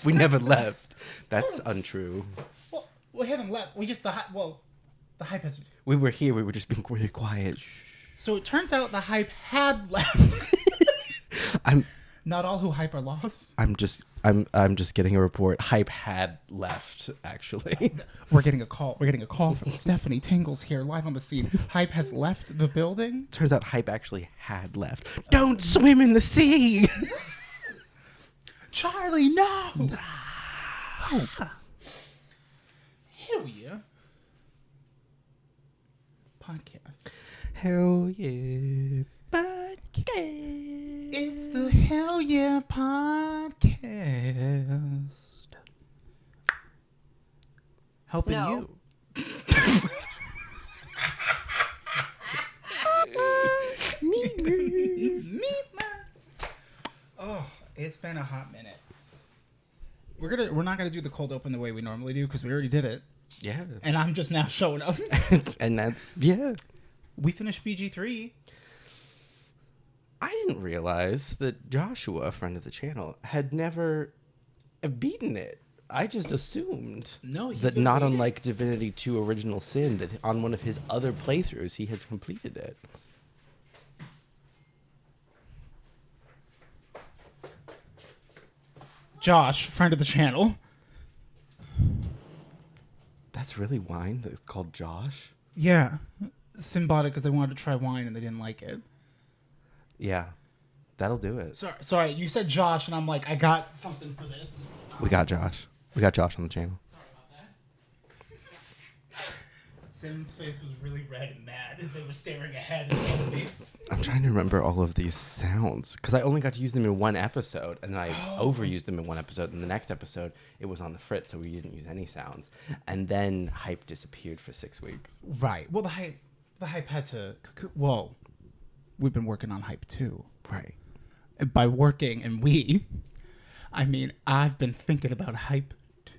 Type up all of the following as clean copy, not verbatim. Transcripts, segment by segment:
We never left. That's untrue. Well, we haven't left. We just the hype has. We were here. We were just being really quiet. Shh. So it turns out the hype had left. I'm not all who hype are lost. I'm just getting a report. Hype had left, actually. We're getting a call. We're getting a call from Stephanie Tingles here live on the scene. Hype has left the building. Turns out Hype actually had left. Don't swim in the sea. Charlie, no. Hell yeah. Podcast. Hell yeah. Podcast. It's the Hell Yeah Podcast. Helping you. Oh, it's been a hot minute. We're not gonna do the cold open the way we normally do because we already did it. Yeah. And I'm just now showing up. And that's We finished BG3. I didn't realize that Joshua, a friend of the channel, had never beaten it. I just assumed that not unlike Divinity 2 Original Sin, that on one of his other playthroughs he had completed it. Josh, friend of the channel. That's really wine that's called Josh? Yeah. Sim bought it because they wanted to try wine and they didn't like it. Yeah. That'll do it. Sorry, you said Josh and I'm like, I got something for this. We got Josh. We got Josh on the channel. Sorry about that. Sim's face was really red and mad as they were staring ahead at me. I'm trying to remember all of these sounds because I only got to use them in one episode, and then I overused them in one episode. In the next episode, it was on the fritz, so we didn't use any sounds. And then Hype disappeared for 6 weeks. Right. Well, the hype had to. Well, we've been working on Hype too. Right. And by working and I mean I've been thinking about Hype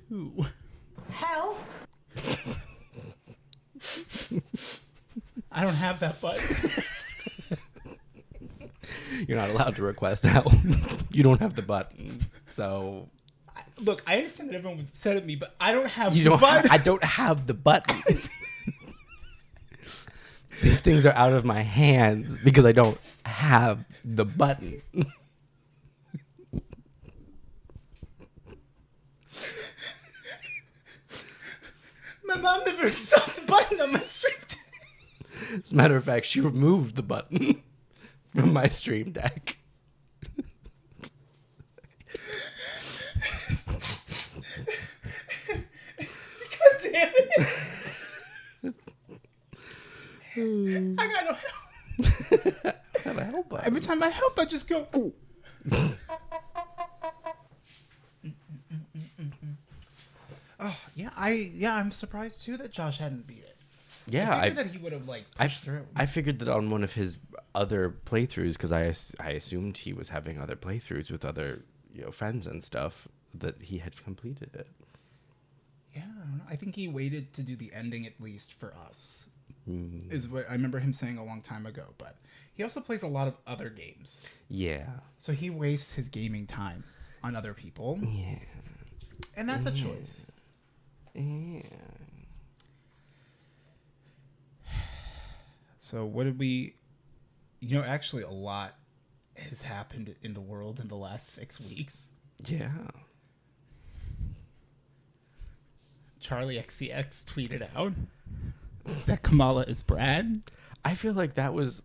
too. Help! I don't have that button. You're not allowed to request help. You don't have the button. So Look, I understand that everyone was upset at me, but I don't have the button. I don't have the button. These things are out of my hands because I don't have the button. My mom never installed the button on my stream deck. As a matter of fact, she removed the button from my stream deck. God damn it. I got no help. I have a help button. Every time I help, I just go, ooh. Oh, yeah, I'm surprised too that Josh hadn't beat it. Yeah, I figured that he would have pushed through. I figured that on one of his other playthroughs, because I assumed he was having other playthroughs with other friends and stuff, that he had completed it. Yeah, I don't know. I think he waited to do the ending at least for us. Is what I remember him saying a long time ago. But he also plays a lot of other games. Yeah. So he wastes his gaming time on other people. Yeah. And that's a choice. Yeah. So what did we... actually a lot has happened in the world in the last 6 weeks. Yeah. Charlie XCX tweeted out that Kamala is Brad. I feel like that was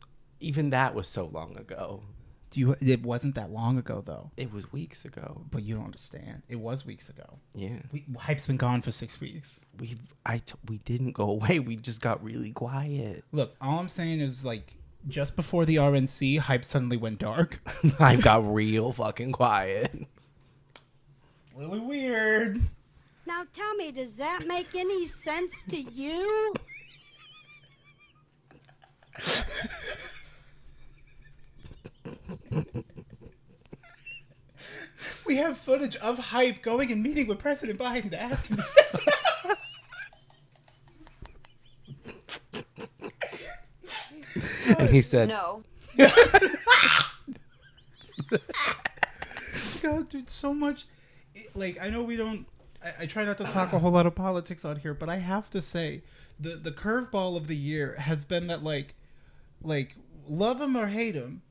so long ago. It wasn't that long ago, though. It was weeks ago. But you don't understand. It was weeks ago. Yeah. Hype's been gone for 6 weeks. We didn't go away. We just got really quiet. Look, all I'm saying is, just before the RNC, Hype suddenly went dark. I got real fucking quiet. Really weird. Now tell me, does that make any sense to you? We have footage of Hype going and meeting with President Biden to ask him to sit down. And he said, No. God, dude, so much. like, I know we don't. I try not to talk a whole lot of politics on here, but I have to say, the curveball of the year has been that like love him or hate him,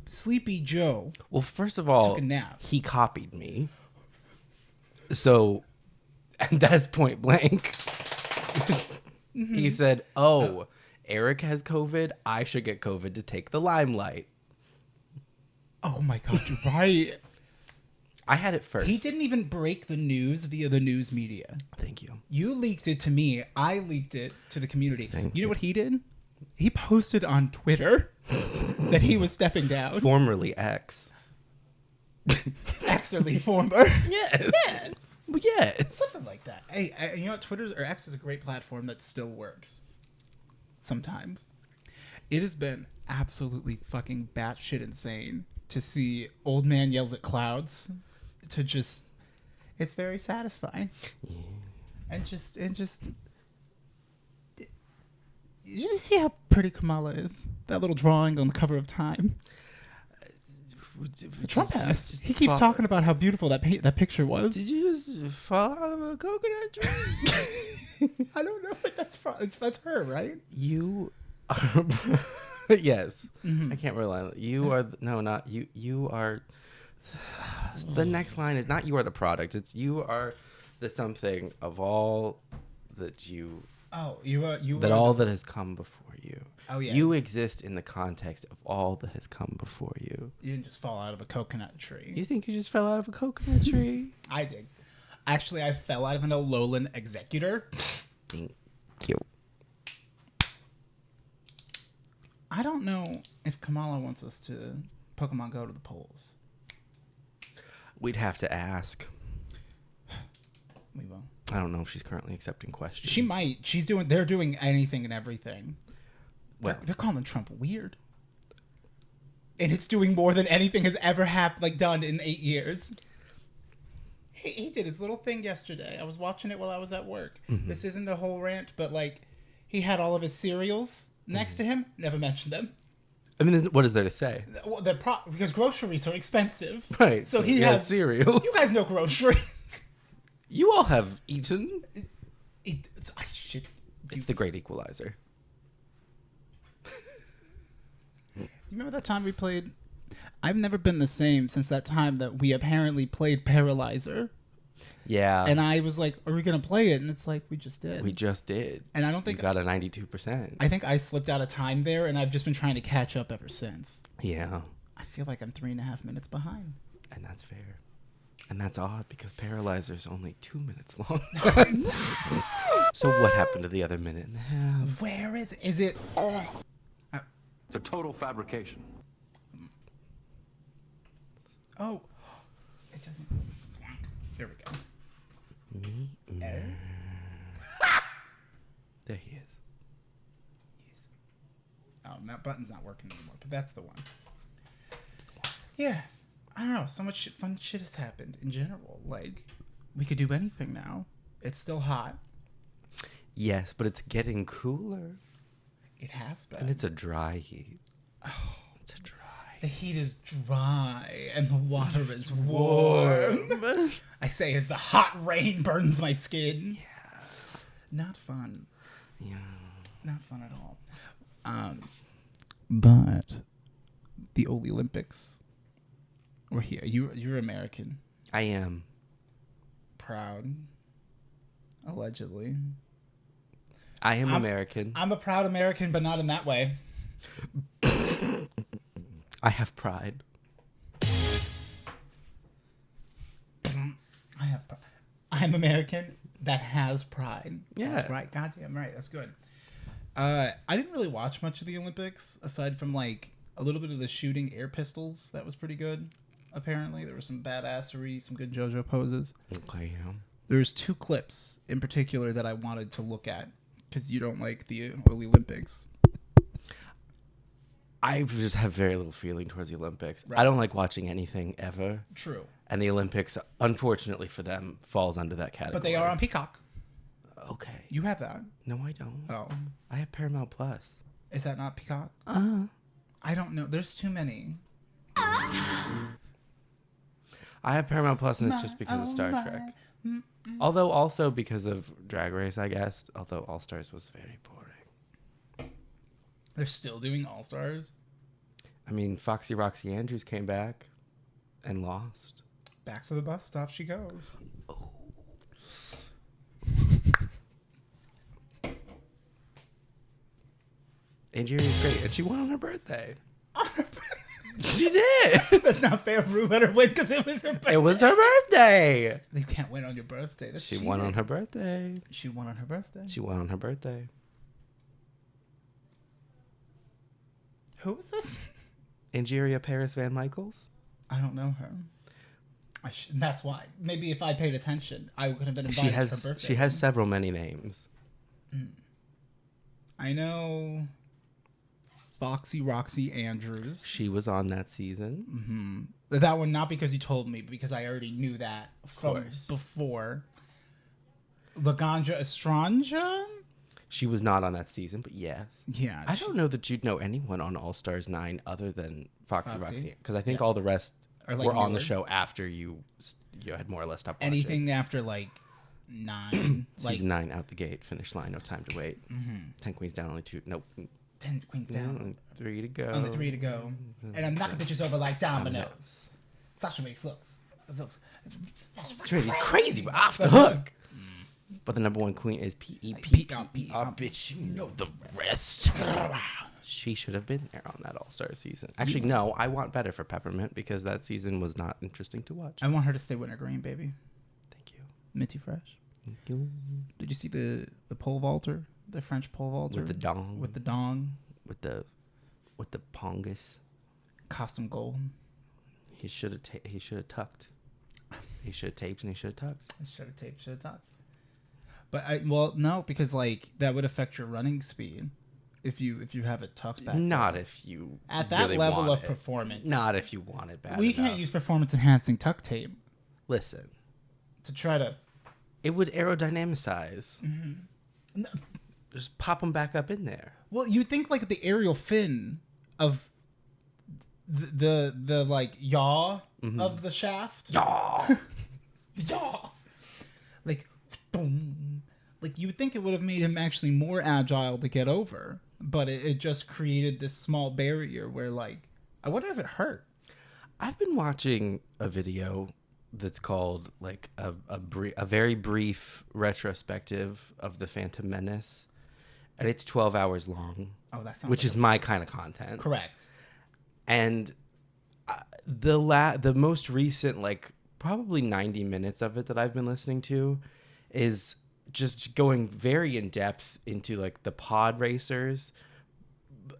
Sleepy Joe. Well, first of all, took a nap. He copied me. So, and that's point blank. He said, "Oh, Erik has COVID. I should get COVID to take the limelight." Oh my God, you're right. I had it first. He didn't even break the news via the news media. Thank you. You leaked it to me. I leaked it to the community. Thank you know what he did? He posted on Twitter that he was stepping down. Formerly X. Exerly former. Yes. Yeah. Well, yes. Something like that. Hey, you know what? Twitter or X is a great platform that still works. Sometimes. It has been absolutely fucking batshit insane to see Old Man Yells at Clouds. To just, it's very satisfying. Yeah. And just, you see how pretty Kamala is? That little drawing on the cover of Time. Trump has. He keeps talking about how beautiful that picture was. Did you just fall out of a coconut tree? I don't know what that's from. That's her, right? You are... Yes. Mm-hmm. I can't rely on it. You are... No, not you. You are... The next line is not you are the product. It's you are the something of all that you... Oh, you that are all that has come before you. Oh, yeah. You exist in the context of all that has come before you. You didn't just fall out of a coconut tree. You think you just fell out of a coconut tree? I did. Actually, I fell out of an Alolan Executor. Thank you. I don't know if Kamala wants us to Pokemon Go to the polls. We'd have to ask. We will. I don't know if she's currently accepting questions. She might. They're doing anything and everything. Well, They're calling Trump weird. And it's doing more than anything has ever done in 8 years. He did his little thing yesterday. I was watching it while I was at work. Mm-hmm. This isn't a whole rant, but he had all of his cereals next to him. Never mentioned them. I mean, what is there to say? Well, because groceries are expensive. Right. So he has cereal. You guys know groceries. You all have eaten. It's the great equalizer. Do you remember that time we played? I've never been the same since that time that we apparently played Paralyzer. Yeah. And I was like, are we going to play it? And it's like, we just did. We just did. And I don't think... You got a 92%. I think I slipped out of time there, and I've just been trying to catch up ever since. Yeah. I feel like I'm 3.5 minutes behind. And that's fair. And that's odd, because Paralyzer's only 2 minutes long. So what happened to the other minute and a half? Where is it? Is it... It's a total fabrication. Oh. It doesn't... There we go. There he is. Yes. Oh, that button's not working anymore, but that's the one. Yeah. I don't know. So much fun shit has happened in general. We could do anything now. It's still hot. Yes, but it's getting cooler. It has been. And it's a dry heat. Oh. It's a dry. The heat is dry and the water is warm. I say as the hot rain burns my skin. Yeah. Not fun. Yeah. Not fun at all. But the Olympics were here. You're American. I am. Proud. Allegedly. I am American. I'm a proud American, but not in that way. I have pride. I'm American that has pride. Yeah. That's right. Goddamn right. That's good. I didn't really watch much of the Olympics aside from a little bit of the shooting air pistols. That was pretty good. Apparently, there was some badassery, some good JoJo poses. Okay. Yeah. There's 2 clips in particular that I wanted to look at because you don't like the Olympics. I just have very little feeling towards the Olympics. Right. I don't like watching anything ever. True. And the Olympics, unfortunately for them, falls under that category. But they are on Peacock. Okay. You have that. No, I don't. Oh. I have Paramount Plus. Is that not Peacock? I don't know. There's too many. I have Paramount Plus, and it's just because of Star Trek. Although also because of Drag Race, I guess. Although All Stars was very boring. They're still doing All Stars? I mean, Foxy Roxy Andrews came back and lost. Back to the bus stop she goes. Oh. Angie is great, and she won on her birthday. She did. That's not fair. Rue let her win because it was her birthday. It was her birthday. You can't win on your birthday. That's She cheating. won on her birthday. She won on her birthday. She won on her birthday. Who is this? Angeria Paris Van Michaels? I don't know her. That's why. Maybe if I paid attention, I could have been invited to her birthday. She has several many names. I know Foxy Roxy Andrews. She was on that season. Mm-hmm. That one, not because you told me, but because I already knew that from before. Laganja Estranja? She was not on that season, but yes. Yeah. I don't know that you'd know anyone on All Stars 9 other than Foxy Roxy. Because I think all the rest were on the show after you had more or less stopped watching. Anything after, like, 9. Season 9, out the gate, finish line, no time to wait. 10 queens down, only 2. Nope. 10 queens down. 3 to go. Only 3 to go. And I'm knocking bitches over like dominoes. Sasha makes looks. Trinity's crazy, but off the hook. But the number one queen is P.E.P. Bitch, you know the rest. She should have been there on that All-Star season. Actually, no, I want better for Peppermint because that season was not interesting to watch. I want her to stay wintergreen, baby. Thank you. Minty fresh. Thank you. Did you see the pole vaulter? The French pole vaulter? With the dong. With the dong. With the pongus. Costume gold. He should have tucked. He should have taped and he should have tucked. Should have taped, should have tucked. But no, because like that would affect your running speed if you have it tucked back. Not if you at that really level want of it. Performance. Not if you want it bad. We enough. can't use performance enhancing tuck tape. Listen. To try to. It would aerodynamicize. No. Just pop them back up in there. Well, you think like the aerial fin of the like yaw of the shaft. Yaw. Yaw. Like, boom. Like you would think it would have made him actually more agile to get over, but it just created this small barrier where like, I wonder if it hurt. I've been watching a video that's called like a very brief retrospective of the Phantom Menace, and it's 12 hours long. Oh, that sounds which is my kind of content. Correct. And the most recent, like probably 90 minutes of it that I've been listening to is just going very in depth into like the pod racers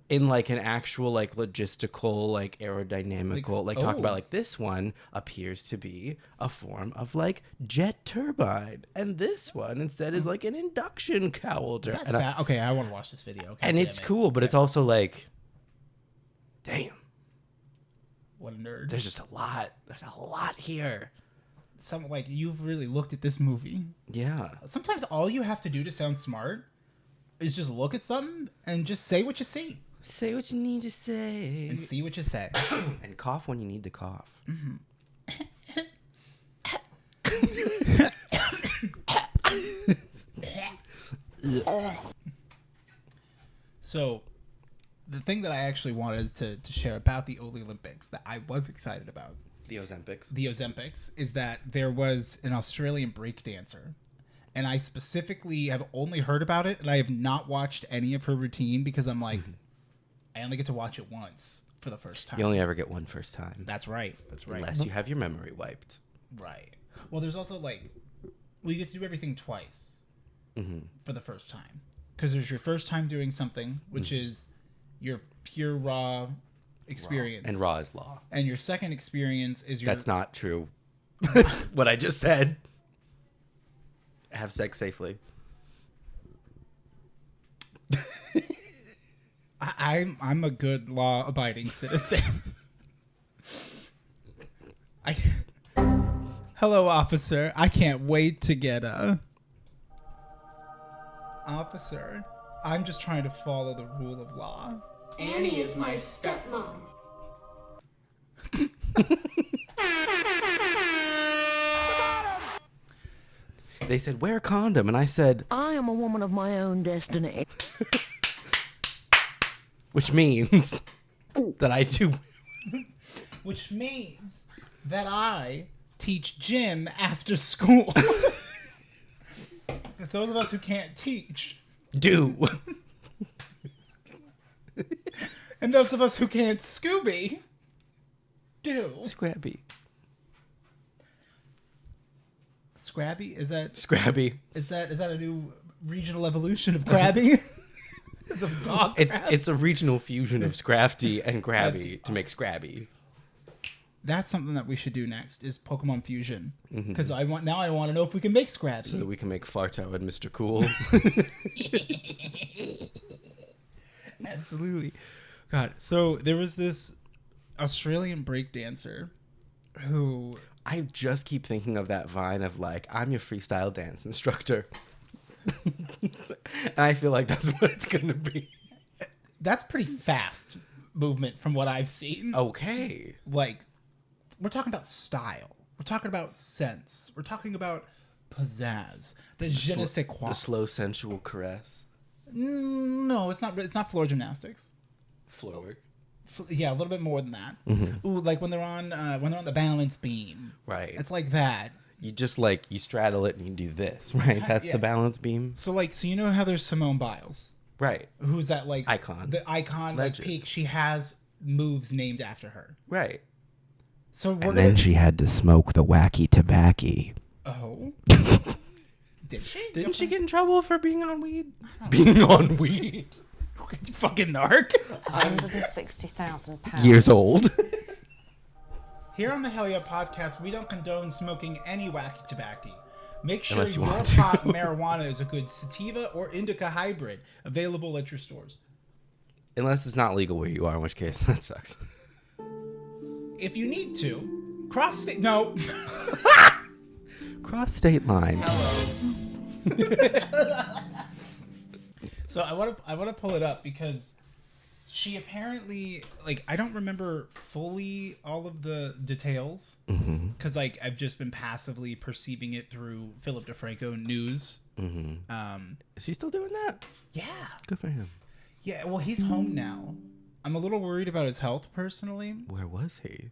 in like an actual like logistical, like aerodynamical, like talk about like this one appears to be a form of like jet turbine, and this one instead is like an induction cowl turbine. That's okay, I want to watch this video. Okay, and it's cool, but it's also like, damn, what a nerd. There's just a lot. There's a lot here. Some like you've really looked at this movie. Yeah. Sometimes all you have to do to sound smart is just look at something and just say what you see. Say what you need to say. And see what you say. And cough when you need to cough. Mm-hmm. So, the thing that I actually wanted to share about the Olympics that I was excited about. The Ozempics. The Ozempics is that there was an Australian breakdancer. And I specifically have only heard about it, and I have not watched any of her routine because I'm like, I only get to watch it once for the first time. You only ever get one first time. That's right. That's right. Unless you have your memory wiped. Right. Well, there's also like, you get to do everything twice for the first time. Because there's your first time doing something, which is your pure raw experience. And raw is law. And your second experience is your... That's not true. What I just said. Have sex safely. I'm a good law-abiding citizen. Hello, officer. I can't wait to get a... Officer, I'm just trying to follow the rule of law. Annie is my stepmom. They said, wear a condom. And I said, I am a woman of my own destiny. which means that I do. Which means that I teach gym after school. Because those of us who can't teach Do. and those of us who can't Scooby do. Scrabby. Scrabby? Is that Scrabby. is that a new regional evolution of Krabby? It's a dog crab? It's a regional fusion of Scrafty and Grabby to make Scrabby. That's something that we should do next is Pokemon Fusion. Because I want to know if we can make Scrabby. So that we can make Farto and Mr. Cool. Absolutely. God, so there was this Australian breakdancer who... I just keep thinking of that Vine of like, I'm your freestyle dance instructor. And I feel like that's what it's going to be. That's pretty fast movement from what I've seen. Okay. Like, we're talking about style. We're talking about sense. We're talking about pizzazz. The je ne sais quoi. The slow sensual caress. No, it's not floor gymnastics. Floor work. Yeah, a little bit more than that. Ooh, like when they're on the balance beam. Right. It's like that. You just like, you straddle it and you do this, right? That's Yeah. the balance beam. So you know how there's Simone Biles, Right. who's that like Icon. the icon like Legend. peak. She has moves named after her. Right. So we're And then she had to smoke the wacky tobacco. Oh. Did she? Didn't she get in trouble for being on weed? Being on weed. You fucking narc. £160,000. Years old. Here on the Hell Yeah podcast, we don't condone smoking any wacky tobacco. Make sure Unless you your want to. pot marijuana is a good sativa or indica hybrid, available at your stores. Unless it's not legal where you are, in which case that sucks. If you need to, cross state. No. Cross state lines. So I want to pull it up because she apparently, like, I don't remember fully all of the details because I've just been passively perceiving it through Philip DeFranco news. Is he still doing that? Yeah. Good for him. Yeah, well, he's home now. I'm a little worried about his health personally. Where was he?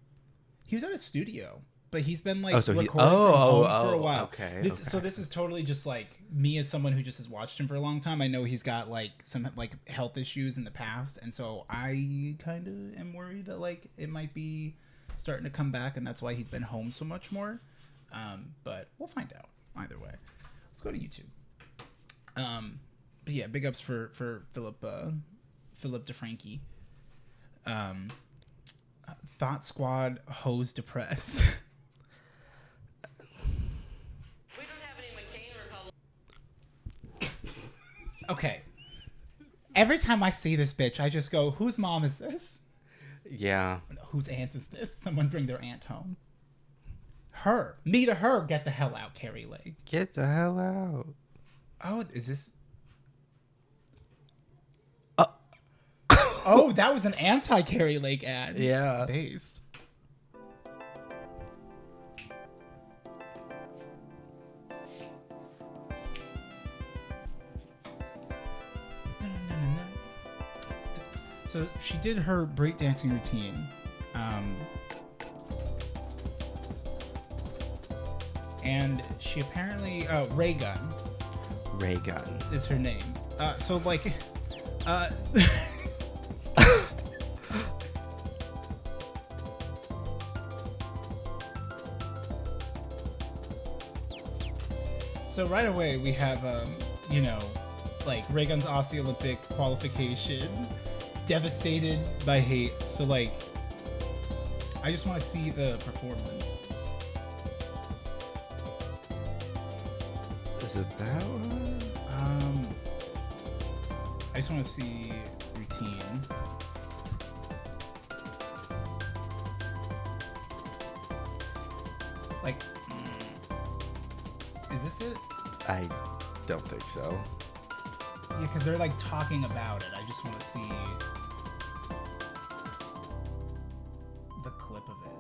He was at a studio, but he's been like so he- recording from home for a oh, while. okay, This, So this is totally just like me as someone who just has watched him for a long time. I know he's got like some like health issues in the past, and so I kind of am worried that like it might be starting to come back, and that's why he's been home so much more. But we'll find out either way. Let's go to YouTube. But yeah, big ups for Philip DeFranco. Thought Squad hose depressed. We don't have any McCain Republic. Okay. Every time I see this bitch, I just go, whose mom is this? Yeah. Whose aunt is this? Someone bring their aunt home. Her. Me to her, get the hell out, Carrie Lake. Get the hell out. Oh, is this... Oh, that was an anti-Carrie Lake ad. Yeah. Based. So she did her breakdancing routine. And she apparently... Ray Gun Ray gun. is her name. So, like... So right away we have, like Reagan's Aussie Olympic qualification, devastated by hate. So like, I just want to see the performance. Is it that one? I just want to see routine. Like, is this it? I don't think so. Yeah, because they're like talking about it. I just want to see the clip of it.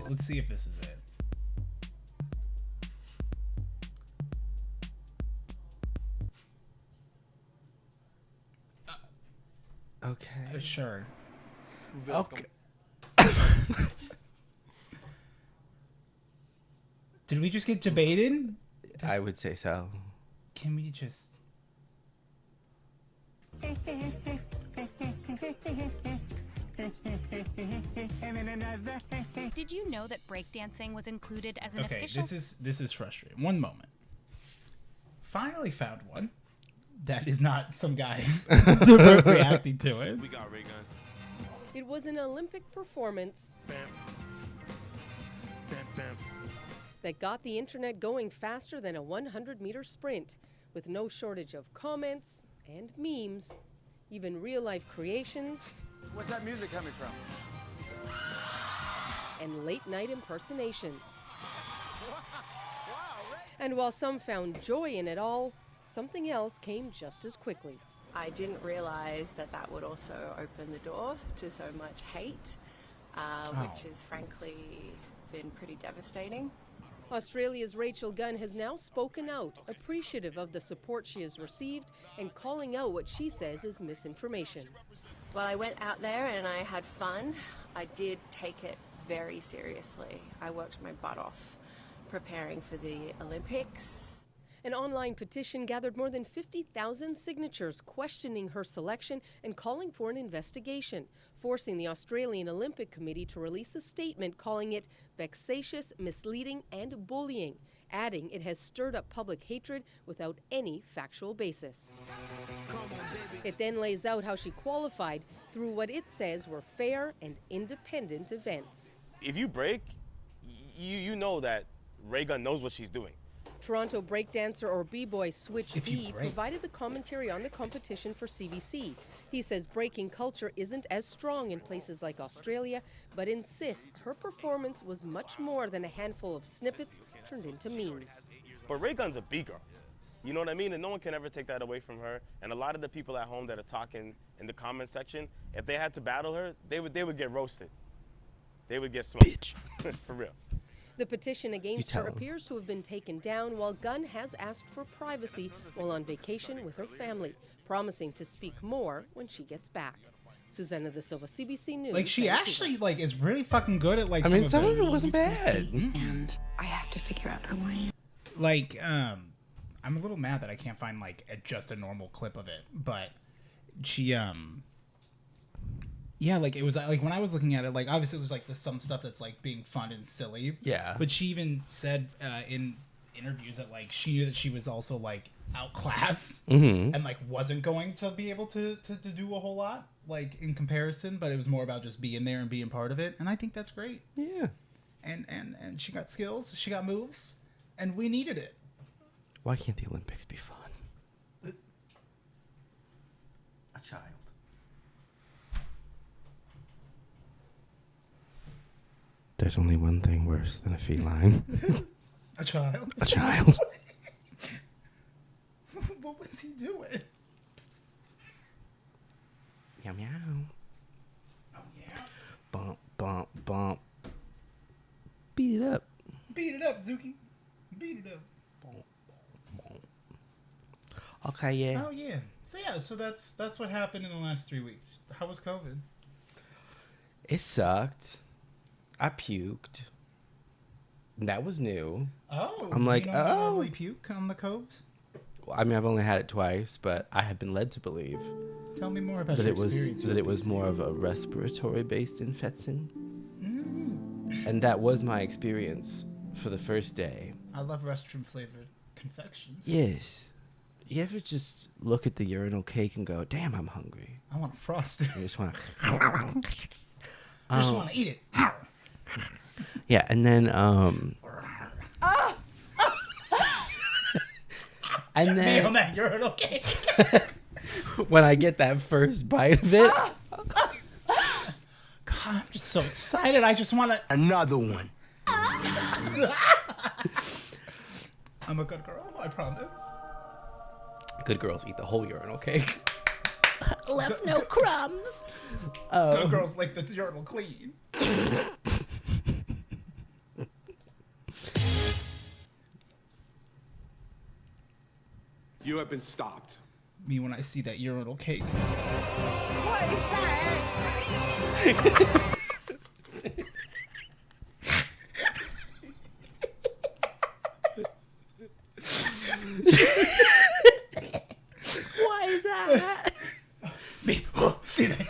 Let's see if this is it. Okay. Sure. Okay. Did we just get debated? I would say so. Can we just... Did you know that breakdancing was included as an Okay, official... this is frustrating. One moment. Finally found one. That is not some guy reacting to it. We got ray gun. It was an Olympic performance Bam. Bam, bam. that got the internet going faster than a 100-meter sprint, with no shortage of comments and memes, even real-life creations. Where's that music coming from? And late-night impersonations. And while some found joy in it all, something else came just as quickly. I didn't realize that that would also open the door to so much hate, which has frankly been pretty devastating. Australia's Rachel Gunn has now spoken out, appreciative of the support she has received and calling out what she says is misinformation. Well, I went out there and I had fun. I did take it very seriously. I worked my butt off preparing for the Olympics. An online petition gathered more than 50,000 signatures questioning her selection and calling for an investigation, forcing the Australian Olympic Committee to release a statement calling it vexatious, misleading, and bullying, adding it has stirred up public hatred without any factual basis. It then lays out how she qualified through what it says were fair and independent events. If you break, you know that Ray Gun knows what she's doing. Toronto breakdancer or b-boy Switch B provided the commentary on the competition for CBC. He says breaking culture isn't as strong in places like Australia, but insists her performance was much more than a handful of snippets turned into memes. But Ray Gun's a B-girl. You know what I mean? And no one can ever take that away from her. And a lot of the people at home that are talking in the comment section, if they had to battle her, they would get roasted. They would get smoked. For real. The petition against her appears to have been taken down, while Gunn has asked for privacy while on vacation with her family, promising to speak more when she gets back. Susanna Da Silva, CBC News. Like, she actually, like, is really fucking good at, like, I mean, some of it wasn't bad. And I have to figure out who I am. Like, I'm a little mad that I can't find, like, just a normal clip of it, but she, yeah, like, it was, like, when I was looking at it, like, obviously there's, like, some stuff that's, like, being fun and silly. Yeah. But she even said in interviews that, like, she knew that she was also, like, outclassed and, like, wasn't going to be able to do a whole lot, like, in comparison, but it was more about just being there and being part of it, and I think that's great. Yeah. And she got skills, she got moves, and we needed it. Why can't the Olympics be fun? A child. There's only one thing worse than a feline. A child. A child. What was he doing? Meow meow. Oh yeah. Bump bump bump. Beat it up. Beat it up, Zuki. Beat it up. Bump, bump, bump. Okay, yeah. Oh yeah. So that's what happened in the last 3 weeks. How was COVID? It sucked. I puked. That was new. Oh. I'm like, you don't normally puke on the coves? I mean, I've only had it twice, but I have been led to believe Tell me more about that your it was experience. that it was more of a respiratory-based infection, and that was my experience for the first day. I love restroom-flavored confections. Yes. You ever just look at the urinal cake and go, "Damn, I'm hungry." I want a frosted. You just want to. I just want to eat it. Yeah, and then and Me then on that urinal cake. when I get that first bite of it, God, I'm just so excited. I just want Another one. I'm a good girl, I promise. good girls eat the whole urinal cake. Left no crumbs. Good girls like the urinal clean. You have been stopped. Me when I see that urinal cake. What is that? What is that? Me, see that?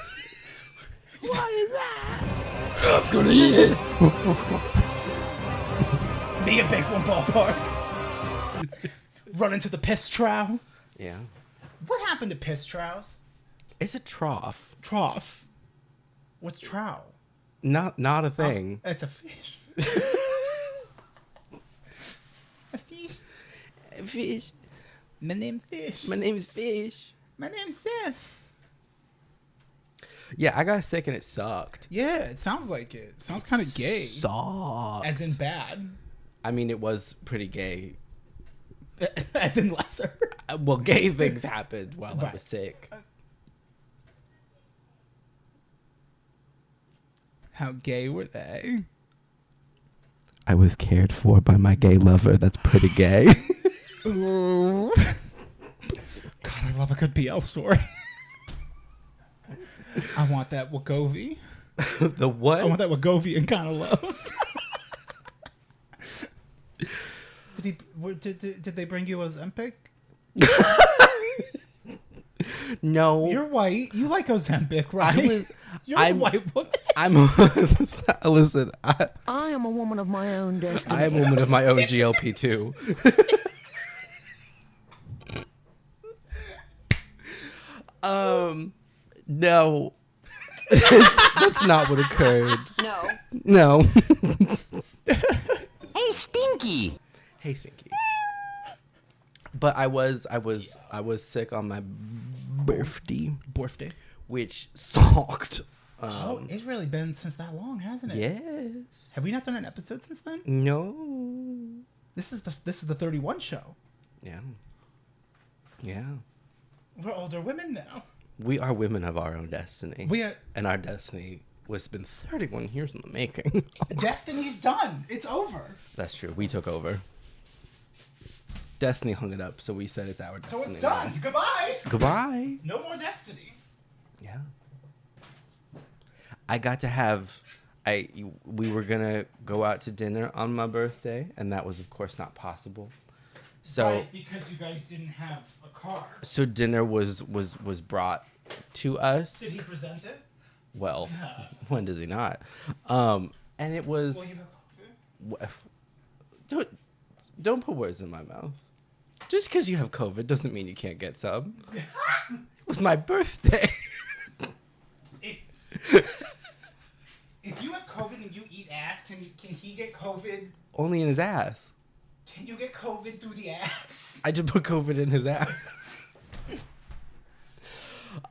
What is that? I'm gonna eat it. Me and Big One Ballpark. Run into the piss trough. Yeah. What happened to piss troughs? It's a trough. Trough. What's trough? Not a thing. It's a fish. A fish. Fish. My name's Fish. My name's Fish. My name's Seph. Yeah, I got sick and it sucked. Yeah, it sounds like it. Sounds kind of gay. Sucked. As in bad. I mean, it was pretty gay. As in lesser. Well, gay things happened while I was sick. How gay were they? I was cared for by my gay lover. That's pretty gay. Ooh. God, I love a good BL story. I want that Wagovi. The what? I want that Wagovian kind of love. Did they bring you Ozempic? No. You're white. You like Ozempic, right? You're a white woman. Listen. I am a woman of my own destiny. I am a woman of my own GLP-2. No. That's not what occurred. No. Hey, Stinky. Hey, Stinky. But I was sick on my birthday, which sucked. It's really been since that long, hasn't it? Yes. Have we not done an episode since then? No. This is the 31 show. Yeah. Yeah. We're older women now. We are women of our own destiny. And our destiny was been 31 years in the making. Destiny's done. It's over. That's true. We took over. Destiny hung it up, so we said it's our destiny. So it's done. now. Goodbye. Goodbye. No more Destiny. Yeah. I got to have we were gonna go out to dinner on my birthday, and that was of course not possible. So Right, because you guys didn't have a car. So dinner was brought to us. Did he present it? Well, when does he not? And it was. Well, you have COVID. Don't put words in my mouth. Just because you have COVID doesn't mean you can't get some. It was my birthday. If you have COVID and you eat ass, can he get COVID? Only in his ass. Can you get COVID through the ass? I just put COVID in his ass.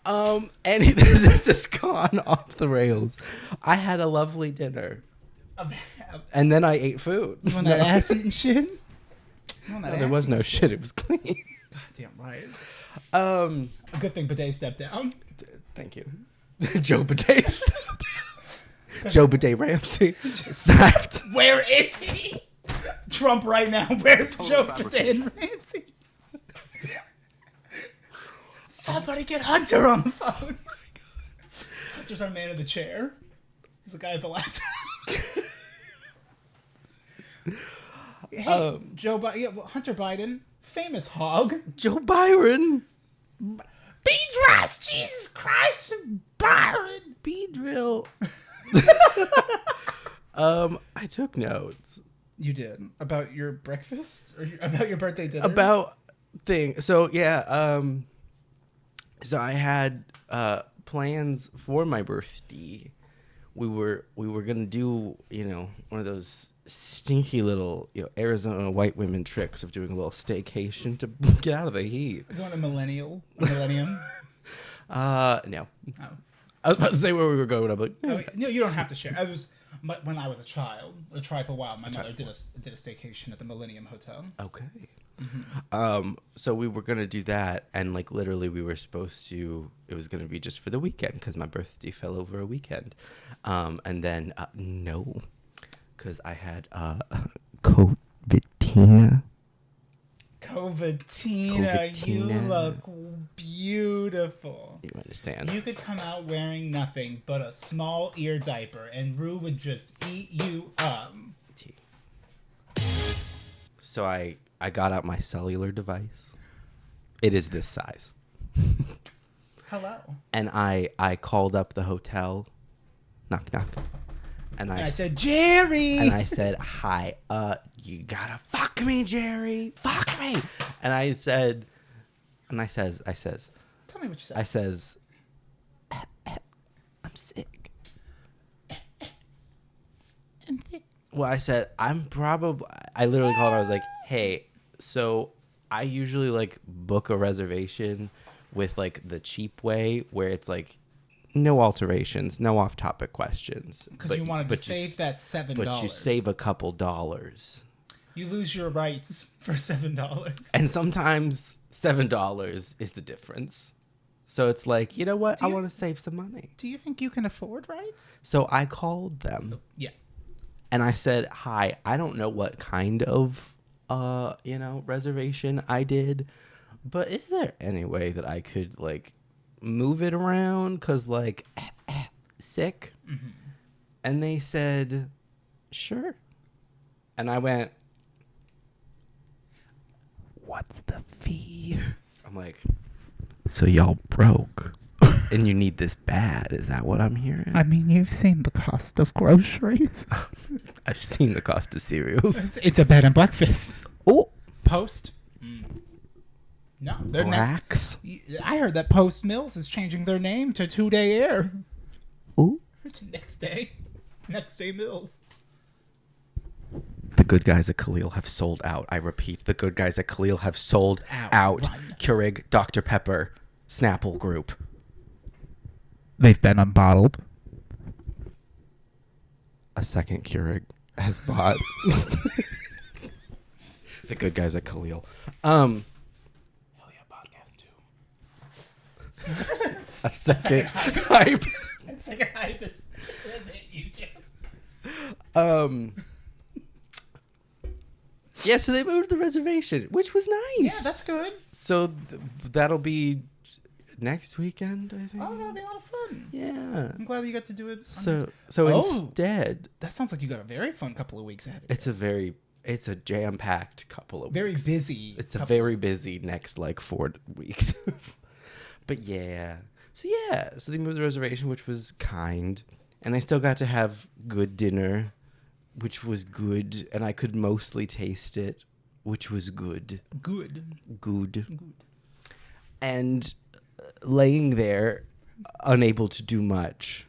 And this has gone off the rails. I had a lovely dinner. And then I ate food. You want that ass eating shit? No, there was no shit. It was clean. Goddamn right. A good thing Bidet stepped down. Thank you. Joe Bidet stepped down. Joe Bidet Ramsey snapped. Where is he? Trump right now. Where's Joe Bidet and Ramsey? Somebody get Hunter on the phone. Oh my God. Hunter's our man of the chair. He's the guy at the laptop. Hey, Hunter Biden, famous hog. Joe Byron. Beadress, Jesus Christ, Byron. Beadrill. I took notes. You did about your breakfast or about your birthday dinner. About thing. So yeah. So I had plans for my birthday. We were gonna do one of those stinky little Arizona white women tricks of doing a little staycation to get out of the heat. You going to millennium? No. Oh. I was about to say where we were going. I'm like, no, you don't have to share. When I was a child, a trifle while my mother did a staycation at the Millennium Hotel. Okay. Mm-hmm. So we were gonna do that, and like literally, we were supposed to. It was gonna be just for the weekend because my birthday fell over a weekend, and then because I had COVID. Covatina, you look beautiful. You understand? You could come out wearing nothing but a small ear diaper, and Rue would just eat you up. So I got out my cellular device. It is this size. Hello. And I called up the hotel. Knock, knock. And I said, Jerry! And I said, hi, you gotta fuck me, Jerry. Fuck me. And I says, Tell me what you said. I says, I'm sick. Well, I said, I literally called. I was like, hey, so I usually like book a reservation with like the cheap way where it's like no alterations, no off-topic questions. Because you wanted to save that $7. But you save a couple dollars. You lose your rights for $7. And sometimes $7 is the difference. So it's like, you know what? I want to save some money. Do you think you can afford rights? So I called them. Yeah. And I said, hi, I don't know what kind of, reservation I did, but is there any way that I could, like, move it around? Because, like, sick. Mm-hmm. And they said, sure. And I went, what's the fee? I'm like, so y'all broke. And you need this bad. Is that what I'm hearing? I mean, you've seen the cost of groceries. I've seen the cost of cereals. It's a bed and breakfast. Oh. Post. No, they're Brax. I heard that Post Mills is changing their name to 2 Day Air. Ooh. It's Next Day. Next Day Mills. The good guys at Khalil have sold out. I repeat, the good guys at Khalil have sold out. Keurig, Dr. Pepper, Snapple Group. They've been unbottled. A second Keurig has bought the good guys at Khalil. Hell yeah, podcast too. A second hype. A second hype is YouTube. Yeah, so they moved the reservation, which was nice. Yeah, that's good. So that'll be next weekend, I think. Oh, that'll be a lot of fun. Yeah. I'm glad that you got to do it. Instead, that sounds like you got a very fun couple of weeks ahead. It's a jam-packed couple of very weeks. Busy. It's a very busy next 4 weeks. But yeah. So they moved the reservation, which was kind, and I still got to have good dinner, which was good, and I could mostly taste it, which was good. Good. And laying there, unable to do much.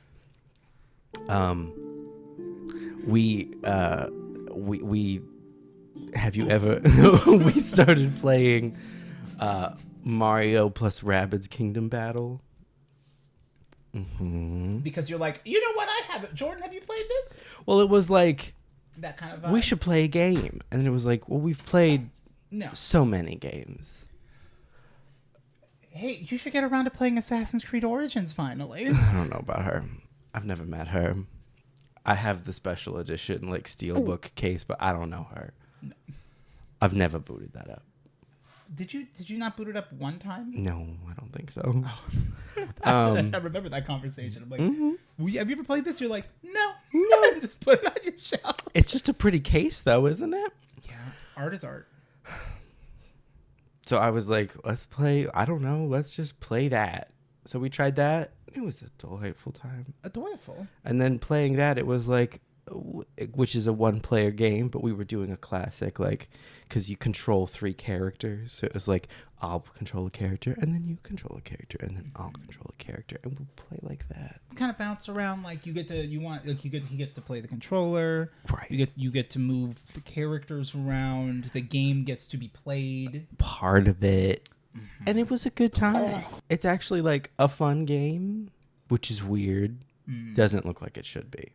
We have you ever? We started playing Mario plus Rabbids Kingdom Battle. Mm-hmm. Because you're like, you know what? I haven't. Jordan, have you played this? Well, it was like that kind of vibe. We should play a game, and then it was like, well, we've played so many games. Hey, you should get around to playing Assassin's Creed Origins finally. I don't know about her. I've never met her. I have the special edition steelbook case, but I don't know her. No. I've never booted that up. Did you not boot it up one time? No, I don't think so. Oh. I remember that conversation. I'm like, have you ever played this? You're like, no. Just put it on your shelf. It's just a pretty case, though, isn't it? Yeah, art is art. So I was like, let's play. I don't know. Let's just play that. So we tried that. It was a delightful time. Delightful. And then playing that, it was like, which is a one-player game, but we were doing a classic, because you control 3 characters. So it was like, I'll control a character, and then you control a character, and then I'll control a character, and we'll play like that. Kind of bounce around, he gets to play the controller. Right. You get to move the characters around. The game gets to be played. Part of it. Mm-hmm. And it was a good time. It's actually a fun game, which is weird. Doesn't look like it should be.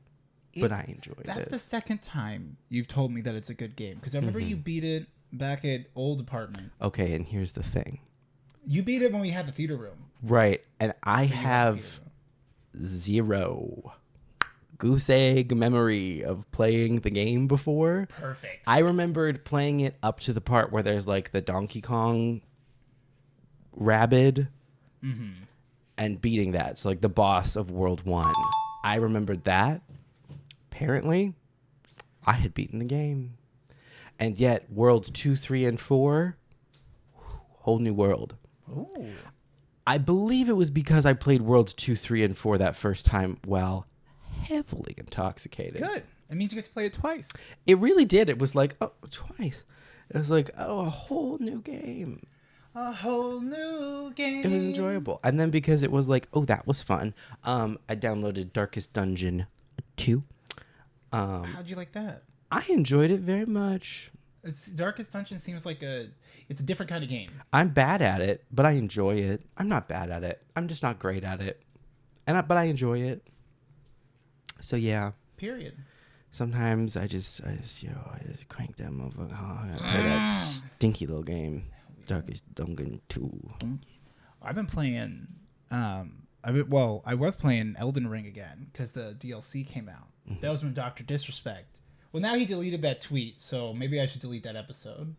But I enjoyed it. That's the second time you've told me that it's a good game. Because I remember you beat it back at Old Apartment. Okay, and here's the thing. You beat it when we had the theater room. Right. And I have 0 goose egg memory of playing the game before. Perfect. I remembered playing it up to the part where there's like the Donkey Kong Rabbid and beating that. So like the boss of World 1. I remembered that. Apparently, I had beaten the game. And yet, Worlds 2, 3, and 4, whole new world. Ooh. I believe it was because I played Worlds 2, 3, and 4 that first time while heavily intoxicated. Good. It means you get to play it twice. It really did. It was like, oh, twice. It was like, oh, a whole new game. A whole new game. It was enjoyable. And then because it was like, oh, that was fun, I downloaded Darkest Dungeon 2. How'd you like that? I enjoyed it very much. Darkest Dungeon seems like it's a different kind of game. I'm bad at it, but I enjoy it. I'm not bad at it. I'm just not great at it. But I enjoy it. So yeah. Period. Sometimes I just crank that motherfucker hard. I play that stinky little game. Darkest Dungeon 2. I've been playing I was playing Elden Ring again because the DLC came out. That was when Dr. Disrespect. Well, now he deleted that tweet, so maybe I should delete that episode.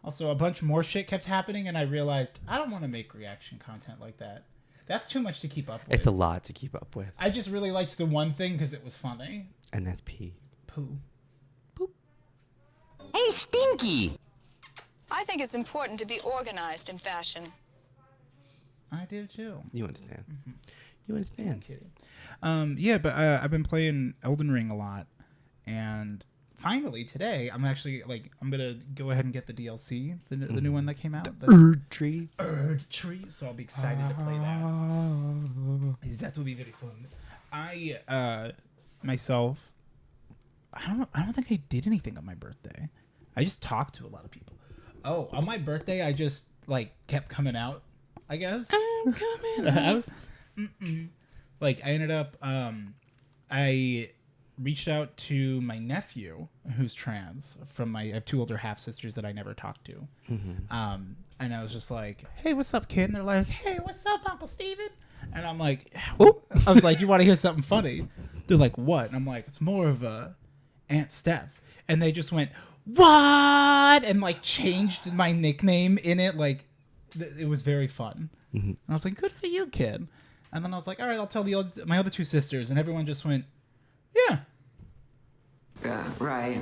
Also, a bunch more shit kept happening, and I realized I don't want to make reaction content like that. That's too much to keep up with. It's a lot to keep up with. I just really liked the one thing because it was funny. And that's pee. Poo. Boop. Hey, Stinky! I think it's important to be organized in fashion. I do too. You understand. You understand. I'm kidding. Yeah, but I've been playing Elden Ring a lot, and finally today I'm actually I'm gonna go ahead and get the DLC, the new one that came out. Erd Tree. So I'll be excited to play that. That will be very fun. I myself, I don't think I did anything on my birthday. I just talked to a lot of people. Oh, on my birthday I just kept coming out, I guess. I'm coming out. I ended up I reached out to my nephew who's trans I have two older half sisters that I never talked to. And I was just like, hey, what's up, kid? And they're like, hey, what's up, Uncle Steven? And I'm like, oh, I was like, you want to hear something funny? They're like, what? And I'm like, it's more of Aunt Steph. And they just went, what? And changed my nickname in it. It was very fun. And I was like, good for you, kid. And then I was like, all right, I'll tell my other two sisters. And everyone just went, yeah. Yeah, right.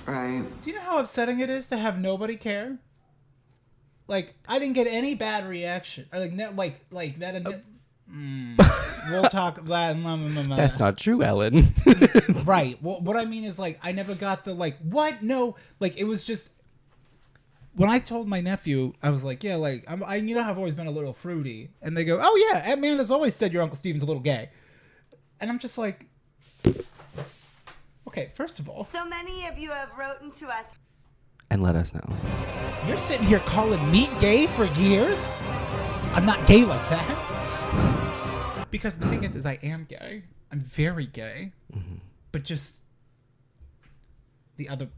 Do you know how upsetting it is to have nobody care? I didn't get any bad reaction. Or that. We'll talk. That's not true, Ellen. Right. Well, what I mean is I never got the what? No. It was just when I told my nephew, I was like, yeah, you know how I've always been a little fruity, and they go, oh yeah, Amanda's always said your Uncle Steven's a little gay, and I'm just like, okay, first of all, so many of you have written to us and let us know. You're sitting here calling me gay for years. I'm not gay like that. Because the thing is I am gay. I'm very gay, but just the other,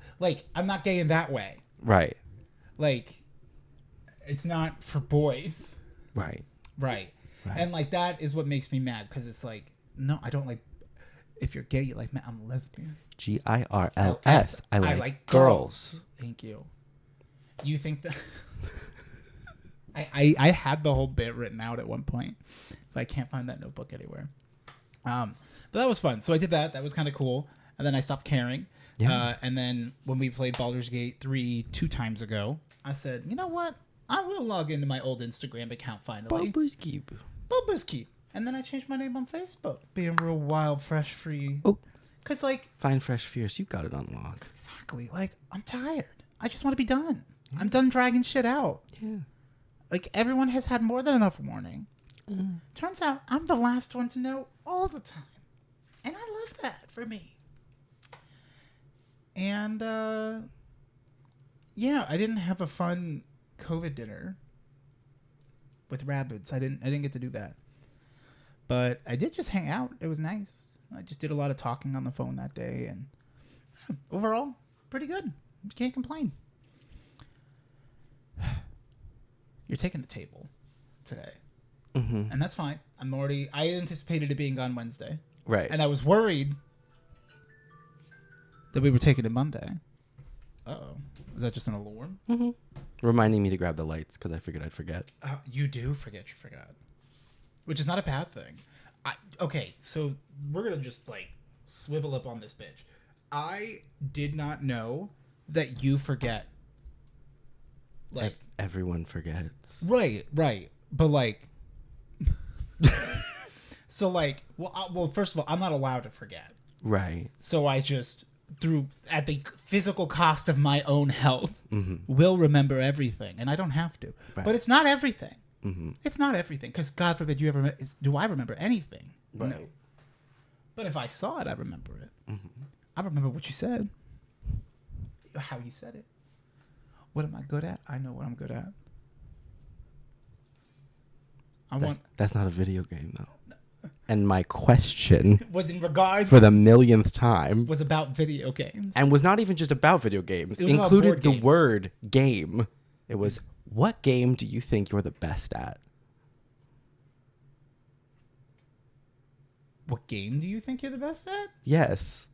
I'm not gay in that way. Right. It's not for boys. Right. And that is what makes me mad, because it's no, I don't if you're gay, you like me. I'm lesbian. GIRLS. I like girls. Thank you. You think that I had the whole bit written out at one point, but I can't find that notebook anywhere. But that was fun. So I did that. That was kind of cool. And then I stopped caring. Yeah. And then when we played Baldur's Gate 3 2 times ago, I said, you know what? I will log into my old Instagram account finally. Baldur's Keep. And then I changed my name on Facebook. Being real wild, fresh, free. Oh. Because, Fine, fresh, fierce. You got it on lock. Exactly. I'm tired. I just want to be done. Yeah. I'm done dragging shit out. Yeah. Everyone has had more than enough warning. Turns out I'm the last one to know all the time. And I love that for me. And, yeah, I didn't have a fun COVID dinner with Rabbids. I didn't get to do that. But I did just hang out. It was nice. I just did a lot of talking on the phone that day, and overall, pretty good. Can't complain. You're taking the table today. and that's fine. I anticipated it being gone Wednesday. Right. And I was worried that we were taking it Monday. Uh-oh. Was that just an alarm? Mm-hmm. Reminding me to grab the lights because I figured I'd forget. You do forget you forgot. Which is not a bad thing. Okay, so we're going to just, like, swivel up on this bitch. I did not know that you forget. Like, everyone forgets. Right. But, like... so, like... Well, first of all, I'm not allowed to forget. Right. So I just... at the physical cost of my own health, will remember everything, and I don't have to. Right. But it's not everything. Mm-hmm. It's not everything, because God forbid you ever. Do I remember anything? Right. No. But if I saw it, I remember it. Mm-hmm. I remember what you said, how you said it. What am I good at? I know what I'm good at. That's not a video game, though. And my question was in regards for the millionth time was about video games, and was not even just about video games. It included the word game. It was, what game do you think you're the best at? What game do you think you're the best at? Yes.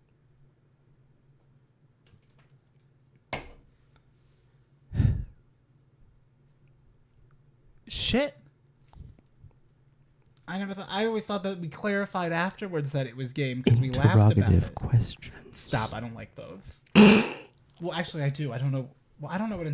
Shit. I always thought that we clarified afterwards that it was game because we laughed about it. Interrogative question. Stop! I don't like those. Well, actually, I do. I don't know. Well, I don't know what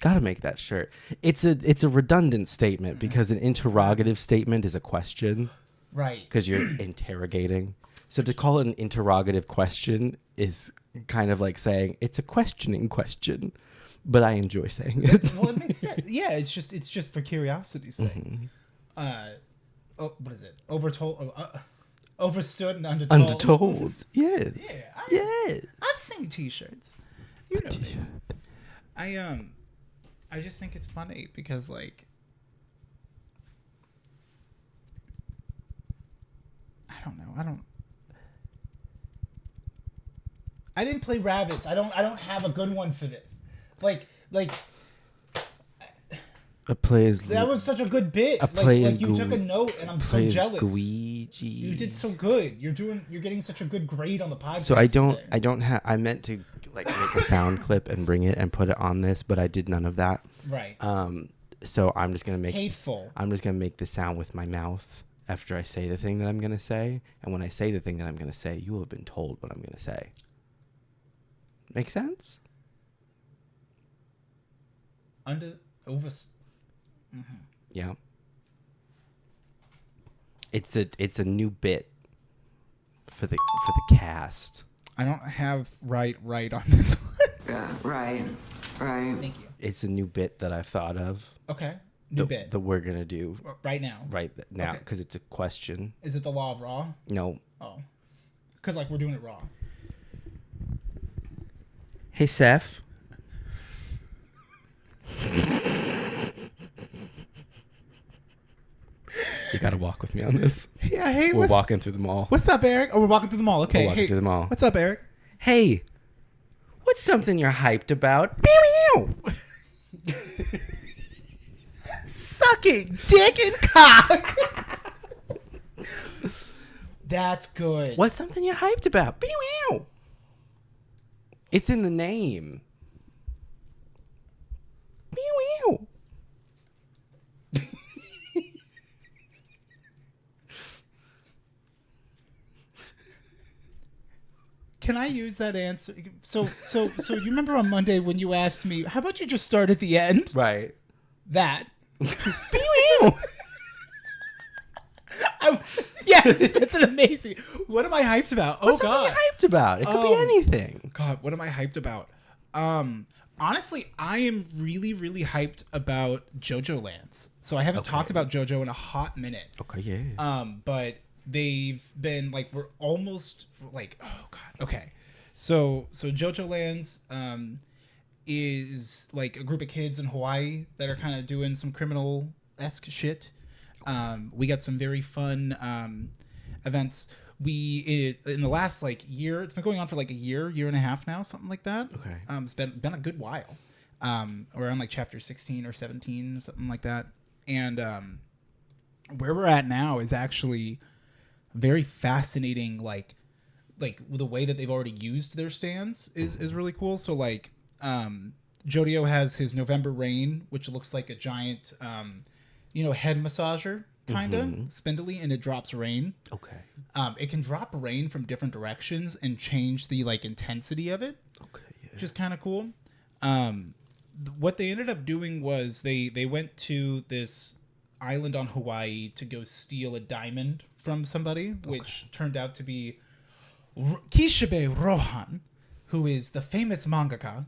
Gotta make that shirt. It's a redundant statement because an interrogative statement is a question. Right. Because you're interrogating. So to call it an interrogative question is kind of like saying it's a questioning question. But I enjoy saying it. Well, it makes sense. Yeah, it's just for curiosity's sake. What is it? Overstood and undertold. Undertold. Yes. Yeah. I've seen T-shirts. You know these. I just think it's funny because, like, I don't know. I didn't play Rabbids. I don't have a good one for this. Like that was such a good bit. Like you took a note, and I'm so jealous. Luigi. You did so good. You're getting such a good grade on the podcast. So I don't have. I meant to like make a sound clip and bring it and put it on this, but I did none of that. Right. So I'm just gonna make hateful. I'm just gonna make the sound with my mouth after I say the thing that I'm gonna say, and when I say the thing that I'm gonna say, you will have been told what I'm gonna say. Make sense? Yeah. It's a new bit for the cast. I don't have right on this one. Yeah, right. Thank you. It's a new bit that I've thought of. Okay. New bit that we're gonna do right now. Right now, because it's a question. Is it the law of raw? No. Oh, because like we're doing it raw. Hey, Seph. You gotta walk with me on this. Yeah, hey, we're walking through the mall. What's up, Erik? Oh, we're walking through the mall. Okay, we're walking through the mall. What's up, Erik? Hey, what's something you're hyped about? Sucking dick and cock. That's good. What's something you're hyped about? It's in the name. Can I use that answer? So you remember on Monday when you asked me, how about you just start at the end? Right. That. Yes, that's an amazing. What am I hyped about? What's something you're hyped about? It could be anything. God, what am I hyped about? Honestly, I am really, really hyped about JoJOLands. So I haven't talked about JoJo in a hot minute. Okay, yeah. But they've been like, we're almost like, oh God. Okay. So JoJOLands is like a group of kids in Hawaii that are kind of doing some criminal-esque shit. We got some very fun events. In the last like year, it's been going on for like a year and a half now, something like that. Okay. It's been a good while. We're on like chapter 16 or 17, something like that. And where we're at now is actually very fascinating. Like the way that they've already used their stands is really cool. So like Jodio has his November Rain, which looks like a giant head massager kind of spindly, and it drops rain. Okay. It can drop rain from different directions and change the like intensity of it. Okay. Yeah. Which is kind of cool. What they ended up doing was they went to this island on Hawaii to go steal a diamond from somebody, which turned out to be Kishibe Rohan, who is the famous mangaka,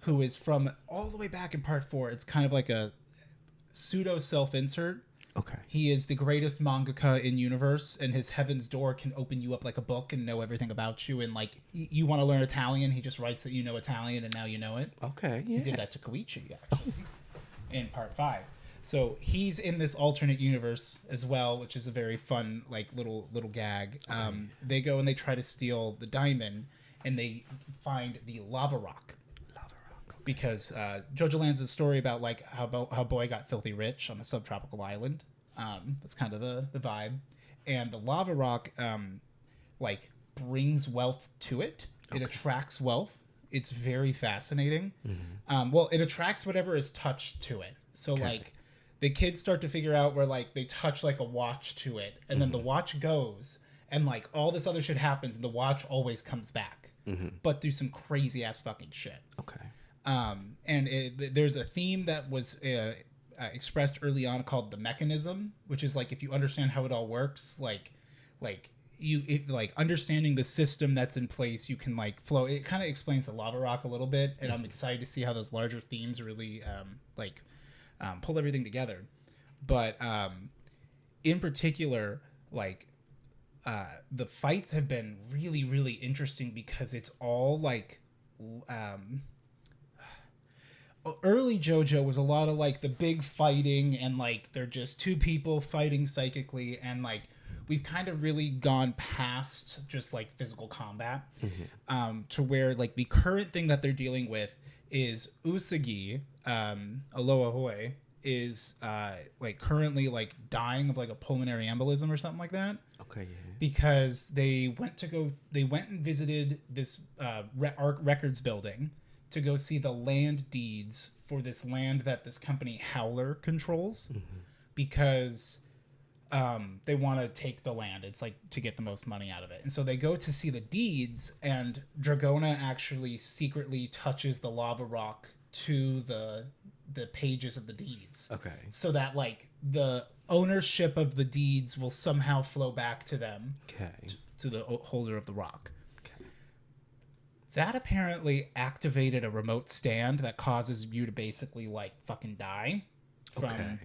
who is from all the way back in part 4. It's kind of like a pseudo self-insert. Okay. He is the greatest mangaka in universe, and his Heaven's Door can open you up like a book and know everything about you. And like you want to learn Italian, he just writes that you know Italian, and now you know it. Okay. Yeah. He did that to Koichi actually in part 5. So he's in this alternate universe as well, which is a very fun like little gag. Okay. They go and they try to steal the diamond, and they find the lava rock. Because JoJoLands is a story about like how boy got filthy rich on a subtropical island. That's kind of the vibe. And the lava rock like brings wealth to it. It attracts wealth. It's very fascinating. Well, it attracts whatever is touched to it. So like the kids start to figure out where like they touch like a watch to it, and then the watch goes, and like all this other shit happens, and the watch always comes back, but through some crazy ass fucking shit. Okay. And there's a theme that was expressed early on called the mechanism, which is like if you understand how it all works, like understanding the system that's in place, you can like flow. It kind of explains the lava rock a little bit, and I'm excited to see how those larger themes really pull everything together. But in particular, like the fights have been really, really interesting because it's all like early JoJo was a lot of like the big fighting, and like they're just two people fighting psychically, and like we've kind of really gone past just like physical combat to where like the current thing that they're dealing with is Usagi Aloha Hoi is like currently like dying of like a pulmonary embolism or something like that. Okay. Yeah. Because they went and visited this records building to go see the land deeds for this land that this company Hewll controls, because they want to take the land. It's like to get the most money out of it. And so they go to see the deeds, and Dragona actually secretly touches the lava rock to the pages of the deeds. Okay. So that like the ownership of the deeds will somehow flow back to them. Okay. To the holder of the rock. That apparently activated a remote stand that causes you to basically like fucking die from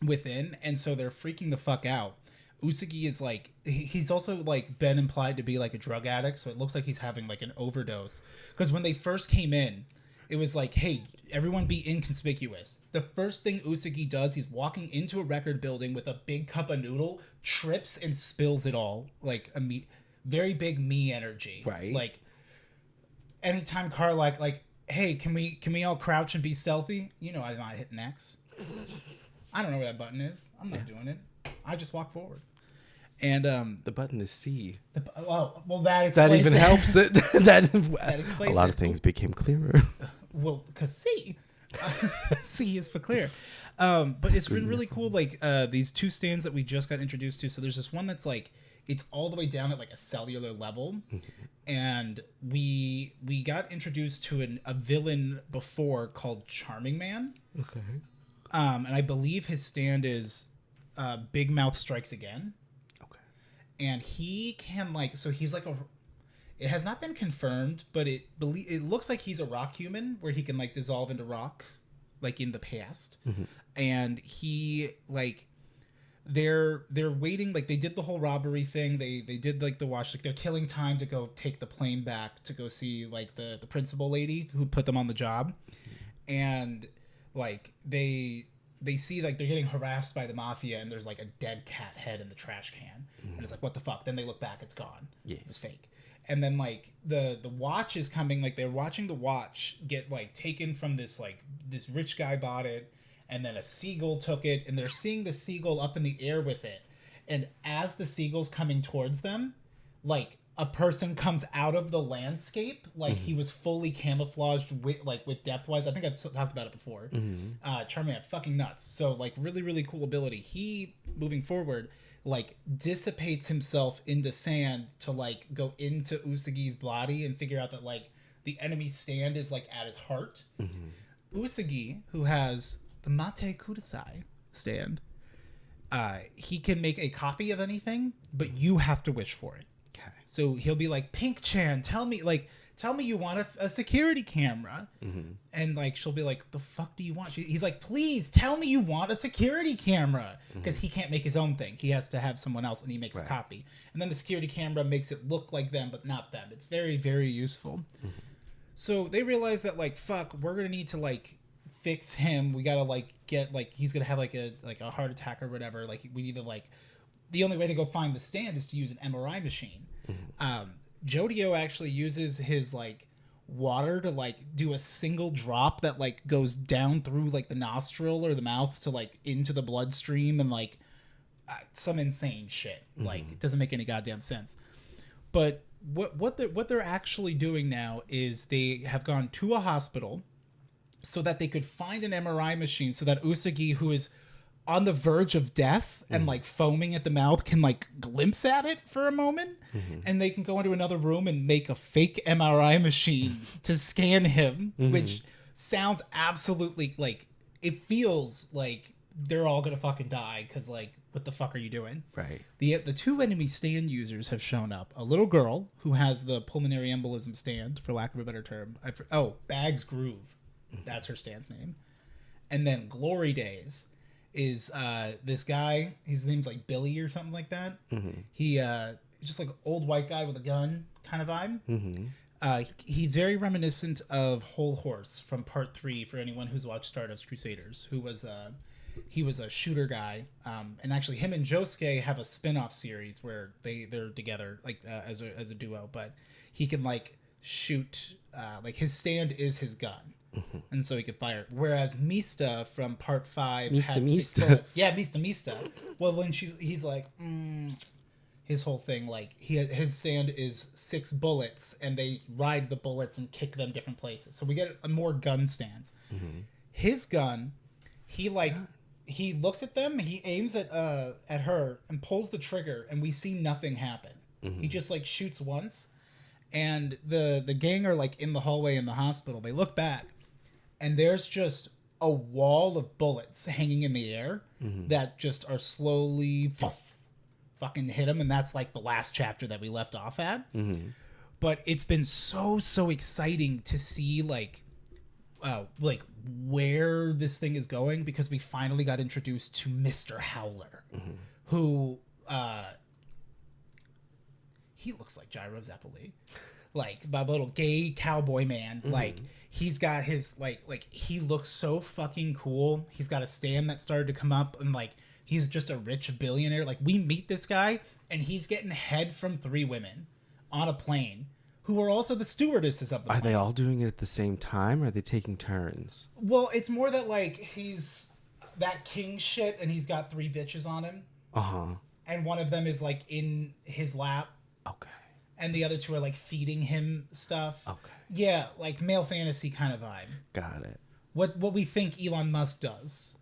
within, and so they're freaking the fuck out. Usagi is like, he's also like been implied to be like a drug addict, so it looks like he's having like an overdose. Because when they first came in, it was like, hey, everyone be inconspicuous. The first thing Usagi does, he's walking into a record building with a big cup of noodle, trips and spills it all, like a very big me energy. Right. Like, anytime Carl like, hey, can we all crouch and be stealthy? You know, I'm not hitting X. I don't know where that button is. I'm not doing it. I just walk forward. And the button is C. Well, that explains that even it. Helps it. that explains a lot of things became clearer. Well, because C, C is for clear. But it's been really cool. Like these two stands that we just got introduced to. So there's this one that's like, it's all the way down at like a cellular level, and we got introduced to a villain before called Charming Man. Okay. And I believe his stand is Big Mouth Strikes Again. Okay. And he can like, so he's like it has not been confirmed, but it looks like he's a rock human where he can like dissolve into rock, like in the past, and he like. They're waiting, like they did the whole robbery thing. They did like the watch, like they're killing time to go take the plane back to go see like the principal lady who put them on the job, and like they see like they're getting harassed by the mafia, and there's like a dead cat head in the trash can, and it's like, what the fuck? Then they look back, it's gone. Yeah, it was fake. And then like the watch is coming, like they're watching the watch get like taken from this rich guy bought it. and then a seagull took it, and they're seeing the seagull up in the air with it. And as the seagull's coming towards them, like a person comes out of the landscape, like he was fully camouflaged with depth-wise. I think I've talked about it before. Charmander, fucking nuts. So like really, really cool ability. He, moving forward, like dissipates himself into sand to like go into Usagi's body and figure out that like the enemy stand is like at his heart. Usagi, who has the Mate Kudasai stand, he can make a copy of anything, but you have to wish for it. Okay. So he'll be like, Pink-chan, tell me you want a security camera. And like she'll be like, the fuck do you want? He's like, please tell me you want a security camera, because he can't make his own thing. He has to have someone else, and he makes a copy. And then the security camera makes it look like them, but not them. It's very, very useful. So they realize that like, fuck, we're gonna need to like fix him. We gotta like get like, he's gonna have like a heart attack or whatever. Like we need to like, the only way to go find the stand is to use an MRI machine. JoJo actually uses his like water to like do a single drop that like goes down through like the nostril or the mouth to like into the bloodstream, and like some insane shit. Like it doesn't make any goddamn sense. But what they're actually doing now is they have gone to a hospital so that they could find an MRI machine, so that Usagi, who is on the verge of death and like foaming at the mouth, can like glimpse at it for a moment, and they can go into another room and make a fake MRI machine to scan him, which sounds absolutely like, it feels like they're all gonna fucking die, because like, what the fuck are you doing? Right. The two enemy stand users have shown up. A little girl who has the pulmonary embolism stand, for lack of a better term. Bags Groove. That's her stand's name. And then Glory Days is this guy. His name's like Billy or something like that. He just like old white guy with a gun kind of vibe. He's very reminiscent of Whole Horse from Part 3, for anyone who's watched Stardust Crusaders, who was he was a shooter guy, and actually him and Josuke have a spin-off series where they're together like as a duo, but he can like shoot, like his stand is his gun. And so he could fire. Whereas Mista from Part 5 had 6 bullets. Yeah, Mista. Well, when he's like, his whole thing, like his stand is 6 bullets, and they ride the bullets and kick them different places. So we get a more gun stance. His gun, he looks at them, he aims at her and pulls the trigger, and we see nothing happen. He just like shoots once, and the gang are like in the hallway in the hospital. They look back, and there's just a wall of bullets hanging in the air that just are slowly fucking hit him, and that's like the last chapter that we left off at. But it's been so exciting to see like where this thing is going, because we finally got introduced to Mr. Howler, who he looks like Gyro Zeppeli, like my little gay cowboy man. Like he's got his like he looks so fucking cool. He's got a stand that started to come up, and like he's just a rich billionaire. Like we meet this guy, and he's getting head from 3 women on a plane, who are also the stewardesses of the plane. Are they all doing it at the same time, or are they taking turns? Well, it's more that like he's that king shit, and he's got 3 bitches on him. And one of them is like in his lap. Okay. And the other 2 are like feeding him stuff. Okay. Yeah, like male fantasy kind of vibe. Got it. What we think Elon Musk does.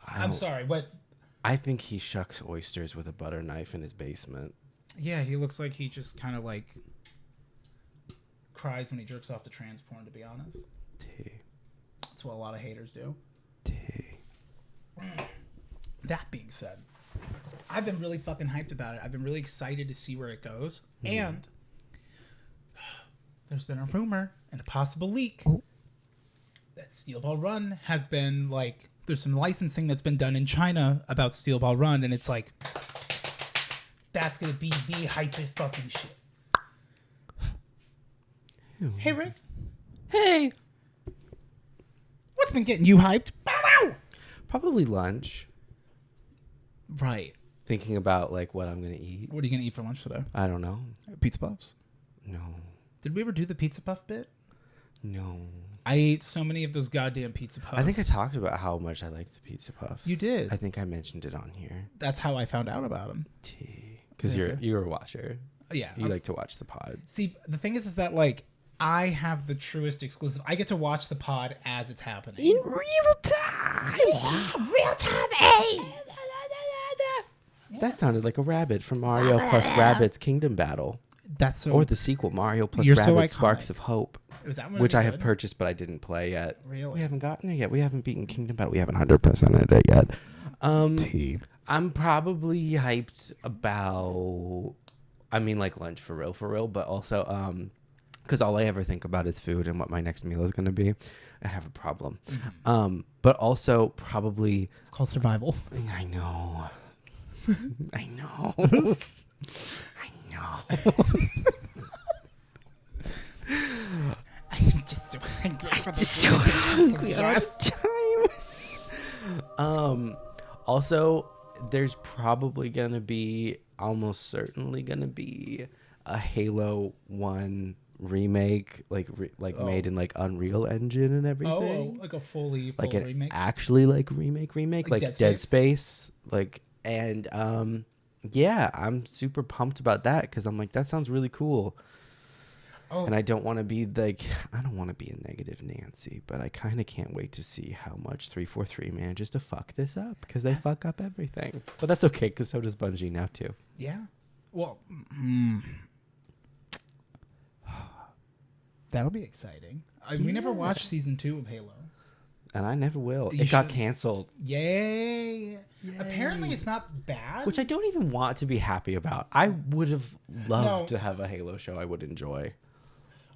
I'm sorry, what? I think he shucks oysters with a butter knife in his basement. Yeah, he looks like he just kind of like cries when he jerks off to trans porn, to be honest. That's what a lot of haters do. That being said, I've been really fucking hyped about it. I've been really excited to see where it goes. And there's been a rumor and a possible leak that Steel Ball Run has been like, there's some licensing that's been done in China about Steel Ball Run, and it's like, that's gonna be the hypest fucking shit. Hey, Rick. Hey. What's been getting you hyped? Bow. Probably lunch. Right. Thinking about like what I'm gonna eat. What are you gonna eat for lunch today? I don't know. Pizza puffs. No. Did we ever do the pizza puff bit? No. I ate so many of those goddamn pizza puffs. I think I talked about how much I liked the pizza puff. You did. I think I mentioned it on here. That's how I found out about them. Because you're a watcher. Yeah. You like to watch the pod. See, the thing is that like I have the truest exclusive. I get to watch the pod as it's happening. In real time. Real time, eh? That sounded like a rabbit from Mario plus Rabbids Kingdom Battle. That's so. Or the sequel, Mario plus You're so Rabbids iconic. Sparks of Hope. Was that one which I good? have purchased, but I didn't play yet. Really? We haven't gotten it yet. We haven't beaten Kingdom Battle. We haven't 100%ed it yet. I'm probably hyped about, I mean, like lunch for real, but also because all I ever think about is food and what my next meal is going to be. I have a problem. But also probably... It's called survival. I know. I know. I know. I'm just so hungry for the time. Also, there's probably going to be, almost certainly going to be a Halo 1 remake, made in like Unreal Engine and everything. Oh, like a full remake. Actually like remake, like Dead Space. And yeah, I'm super pumped about that because I'm like, that sounds really cool. Oh. And I don't want to be I don't want to be a negative Nancy, but I kind of can't wait to see how much 343 manages to fuck this up because they fuck up everything. But that's okay because so does Bungie now too. Yeah. Well, that'll be exciting. We never watched season 2 of Halo. And I never will. It got canceled. Yay. Apparently it's not bad. Which I don't even want to be happy about. I would have loved to have a Halo show I would enjoy.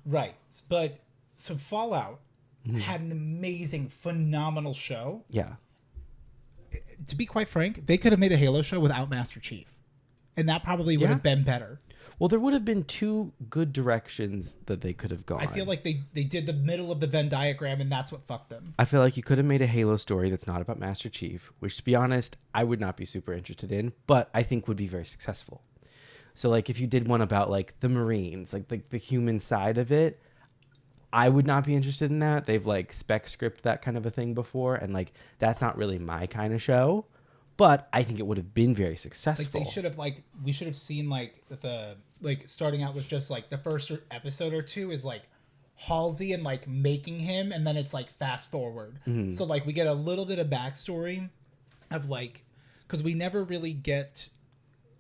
Right. But so Fallout had an amazing, phenomenal show. Yeah. To be quite frank, they could have made a Halo show without Master Chief. And that probably would have been better. Well, there would have been 2 good directions that they could have gone. I feel like they did the middle of the Venn diagram, and that's what fucked them. I feel like you could have made a Halo story that's not about Master Chief, which, to be honest, I would not be super interested in, but I think would be very successful. So, like, if you did one about, like, the Marines, like the human side of it, I would not be interested in that. They've, like, spec script that kind of a thing before, and, like, that's not really my kind of show. But I think it would have been very successful. Like they should have we should have seen starting out with just like the first episode or 2 is like Halsey and like making him, and then it's like fast forward. Mm-hmm. So like we get a little bit of backstory of like, because we never really get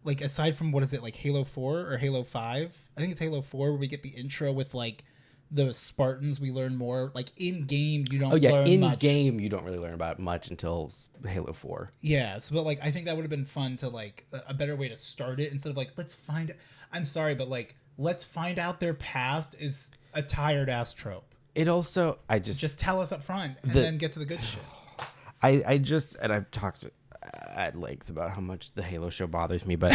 like, aside from what is it, like Halo 4 or Halo 5? I think it's Halo 4 where we get the intro with like the Spartans. We learn more like in game. You don't. Learn much. Game you don't really learn about much until Halo 4. Yeah, so but like I think that would have been fun to like a better way to start it instead of like I'm sorry, but like let's find out their past is a tired ass trope. It also just tell us up front and then get to the good shit. I've talked at length about how much the Halo show bothers me, but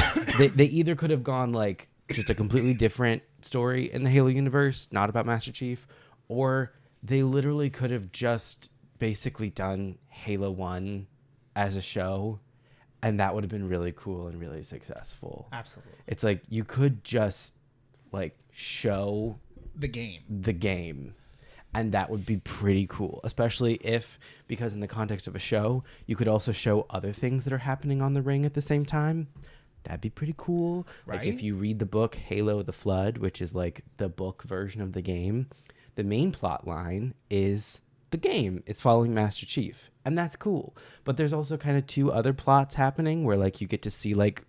they either could have gone like just a completely different story in the Halo universe, not about Master Chief, or they literally could have just basically done Halo 1 as a show, and that would have been really cool and really successful. Absolutely. It's like you could just like show the game, and that would be pretty cool, especially because in the context of a show, you could also show other things that are happening on the ring at the same time. That'd be pretty cool. Right? Like if you read the book Halo the Flood, which is like the book version of the game, the main plot line is the game. It's following Master Chief, and that's cool. But there's also kind of 2 other plots happening where like you get to see like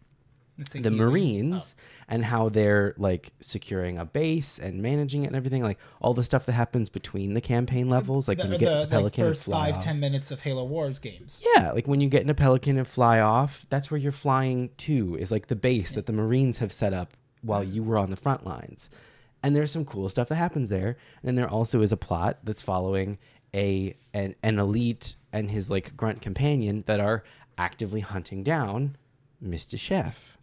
the Marines and how they're like securing a base and managing it and everything, like all the stuff that happens between the campaign levels, like when you get in a Pelican first and fly 5-10 minutes of Halo Wars games. Yeah, like when you get in a Pelican and fly off, that's where you're flying to, is like the base that the Marines have set up while you were on the front lines. And there's some cool stuff that happens there. And then there also is a plot that's following an elite and his like grunt companion that are actively hunting down Mr. Chef.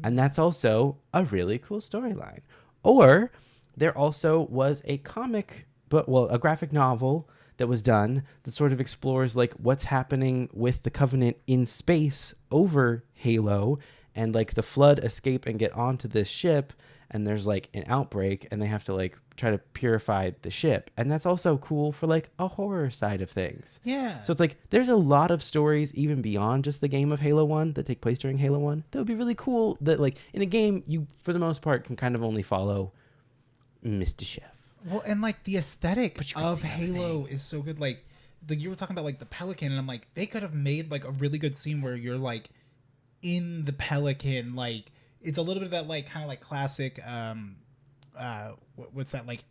And that's also a really cool storyline. Or there also was a a graphic novel that was done that sort of explores like what's happening with the Covenant in space over Halo and like the Flood escape and get onto this ship, and there's like an outbreak, and they have to like try to purify the ship, and that's also cool for like a horror side of things. Yeah. So it's like there's a lot of stories even beyond just the game of Halo 1 that take place during Halo 1 that would be really cool. That like in a game you for the most part can kind of only follow Mr. Chef. Well, and like the aesthetic of Halo is so good. Like you were talking about like the Pelican, and I'm like, they could have made like a really good scene where you're like in the Pelican. Like it's a little bit of that like kind of like classic what's that, like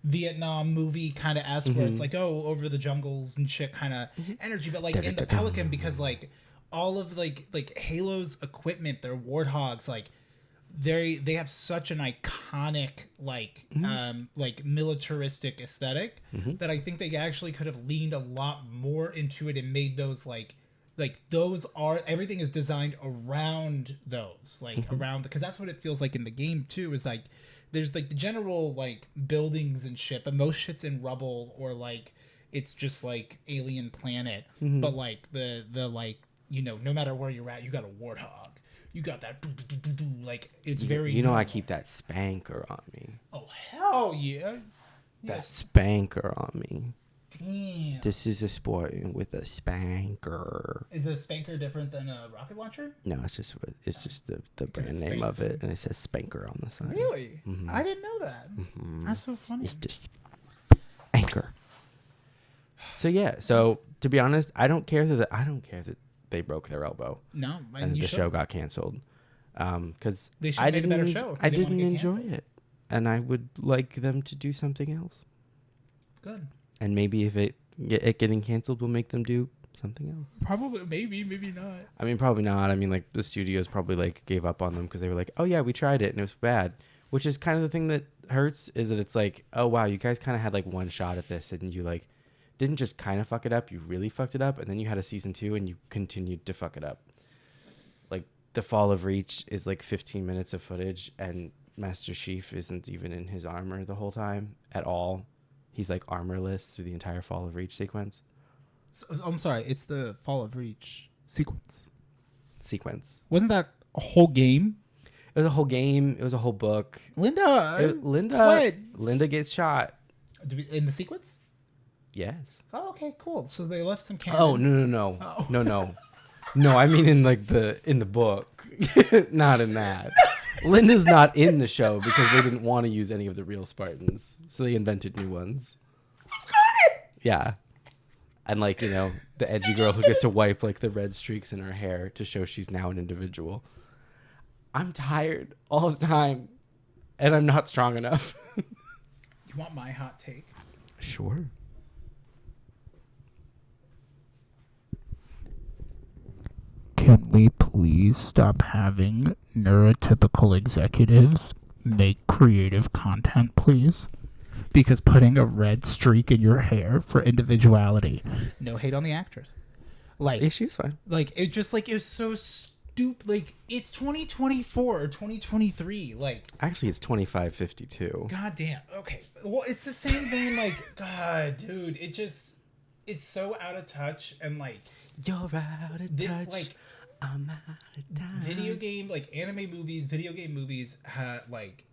Vietnam movie kind of esque where it's like, oh, over the jungles and shit kind of energy, but like in the Pelican, because like all of like Halo's equipment, their warthogs, like they have such an iconic like like militaristic aesthetic that I think they actually could have leaned a lot more into it and made those like those are, everything is designed around those, like around, because that's what it feels like in the game too, is like there's like the general like buildings and shit, but most shit's in rubble or like it's just like alien planet. But like the like, you know, no matter where you're at, you got a warthog. You got that like it's very. You know, I keep that spanker on me. Oh hell yeah! That spanker on me. Damn. This is a sport with a spanker. Is a spanker different than a rocket launcher? No, it's just the brand name of it, and it says spanker on the side. Really? I didn't know that. That's so funny. It's just anchor. So yeah. So to be honest, I don't care that they broke their elbow. No, and the show got canceled. Because I didn't. A better show. I didn't enjoy it, and I would like them to do something else. Good. And maybe if it getting canceled will make them do something else. Probably, maybe not. I mean, probably not. I mean, like the studios probably like gave up on them because they were like, oh yeah, we tried it and it was bad. Which is kind of the thing that hurts, is that it's like, oh wow, you guys kind of had like one shot at this and you like didn't just kind of fuck it up, you really fucked it up, and then you had a season 2 and you continued to fuck it up. Like the Fall of Reach is like 15 minutes of footage and Master Chief isn't even in his armor the whole time at all. He's like armorless through the entire Fall of Reach sequence. So, I'm sorry, it's the Fall of Reach sequence. Wasn't that a whole game? It was a whole game. It was a whole book. Linda gets shot. In the sequence? Yes. Oh, okay, cool. So they left some canon. Oh, no. Oh. No. No, I mean in the book. Not in that. Linda's not in the show because they didn't want to use any of the real Spartans. So they invented new ones. Yeah. And like, you know, the edgy girl who gets to wipe like the red streaks in her hair to show she's now an individual. I'm tired all the time and I'm not strong enough. You want my hot take? Sure. Can we please stop having neurotypical executives make creative content, please? Because putting a red streak in your hair for individuality. No hate on the actress. Like, yeah, she was fine. Like, it just like, it was so stupid. Like, it's 2024 or 2023. Like, actually, it's 2552. God damn. Okay. Well, it's the same vein. Like, God, dude, it's so out of touch and like. You're out of touch. Like, I'm out of time. Video game movies like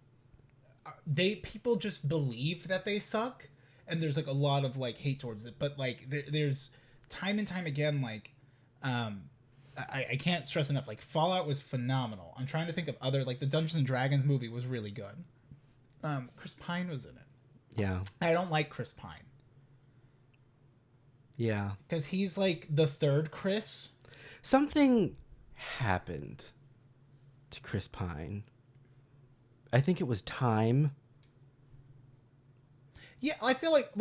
people just believe that they suck, and there's like a lot of like hate towards it. But like there's time and time again, like I can't stress enough, like Fallout was phenomenal. I'm trying to think of other, like the Dungeons and Dragons movie was really good. Chris Pine was in it. Yeah. I don't like Chris Pine. Yeah. Because he's like the third Chris. Something happened to Chris Pine. I think it was time. Yeah, I feel like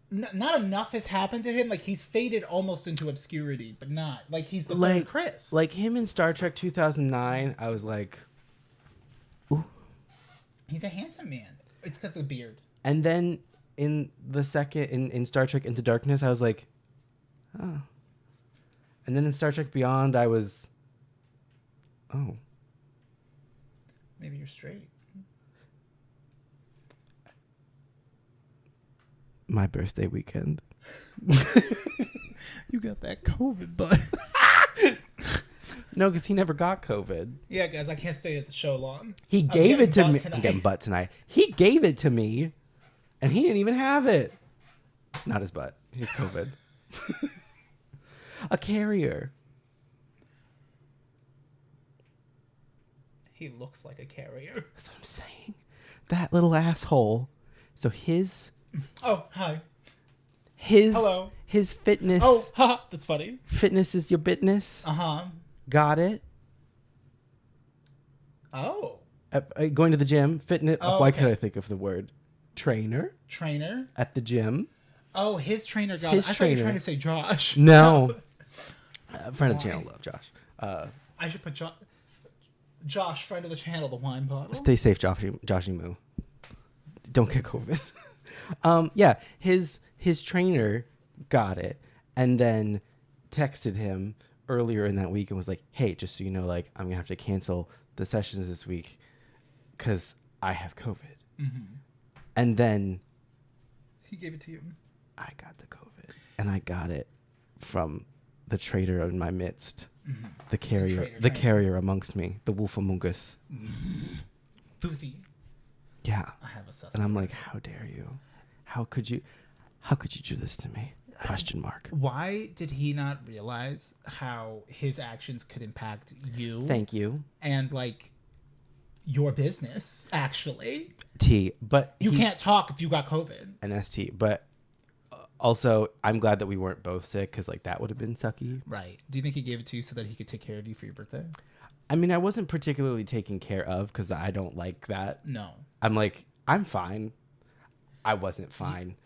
not enough has happened to him. Like he's faded almost into obscurity, but not like he's the third Chris. Like him in Star Trek 2009, I was like, ooh. He's a handsome man. It's because of the beard. And then in the second in Star Trek Into Darkness, I was like, oh. And then in Star Trek Beyond, I was, oh. Maybe you're straight. My birthday weekend. You got that COVID, bud. No, because he never got COVID. Yeah, guys, I can't stay at the show long. He gave it to me. I'm getting butt tonight. He gave it to me, and he didn't even have it. Not his butt. His COVID. A carrier. He looks like a carrier. That's what I'm saying. That little asshole. So his... Oh, hi. Hello. His fitness... Oh, haha. That's funny. Fitness is your business. Uh-huh. Got it. Oh. Going to the gym. Fitness... Oh, why okay. could I think of the word? Trainer. At the gym. Oh, his trainer got it. I thought you were trying to say Josh. No. Friend of the channel, love Josh. I should put Josh, friend of the channel, the wine bottle. Stay safe, Joshy Moo. Don't get COVID. Yeah, his trainer got it and then texted him earlier in that week and was like, hey, just so you know, like, I'm going to have to cancel the sessions this week because I have COVID. Mm-hmm. And then... He gave it to you. I got the COVID. And I got it from the traitor in my midst. Mm-hmm. The carrier amongst me. The wolf among us. Thuthi. Yeah. I have a suspect. And I'm like, how dare you? How could you do this to me? Question mark. Why did he not realize how his actions could impact you? Thank you. And like your business, actually. But you can't talk if you got COVID. An ST. But also, I'm glad that we weren't both sick because like that would have been sucky. Right. Do you think he gave it to you so that he could take care of you for your birthday? I mean, I wasn't particularly taken care of because I don't like that. No. I'm like, I'm fine. I wasn't fine.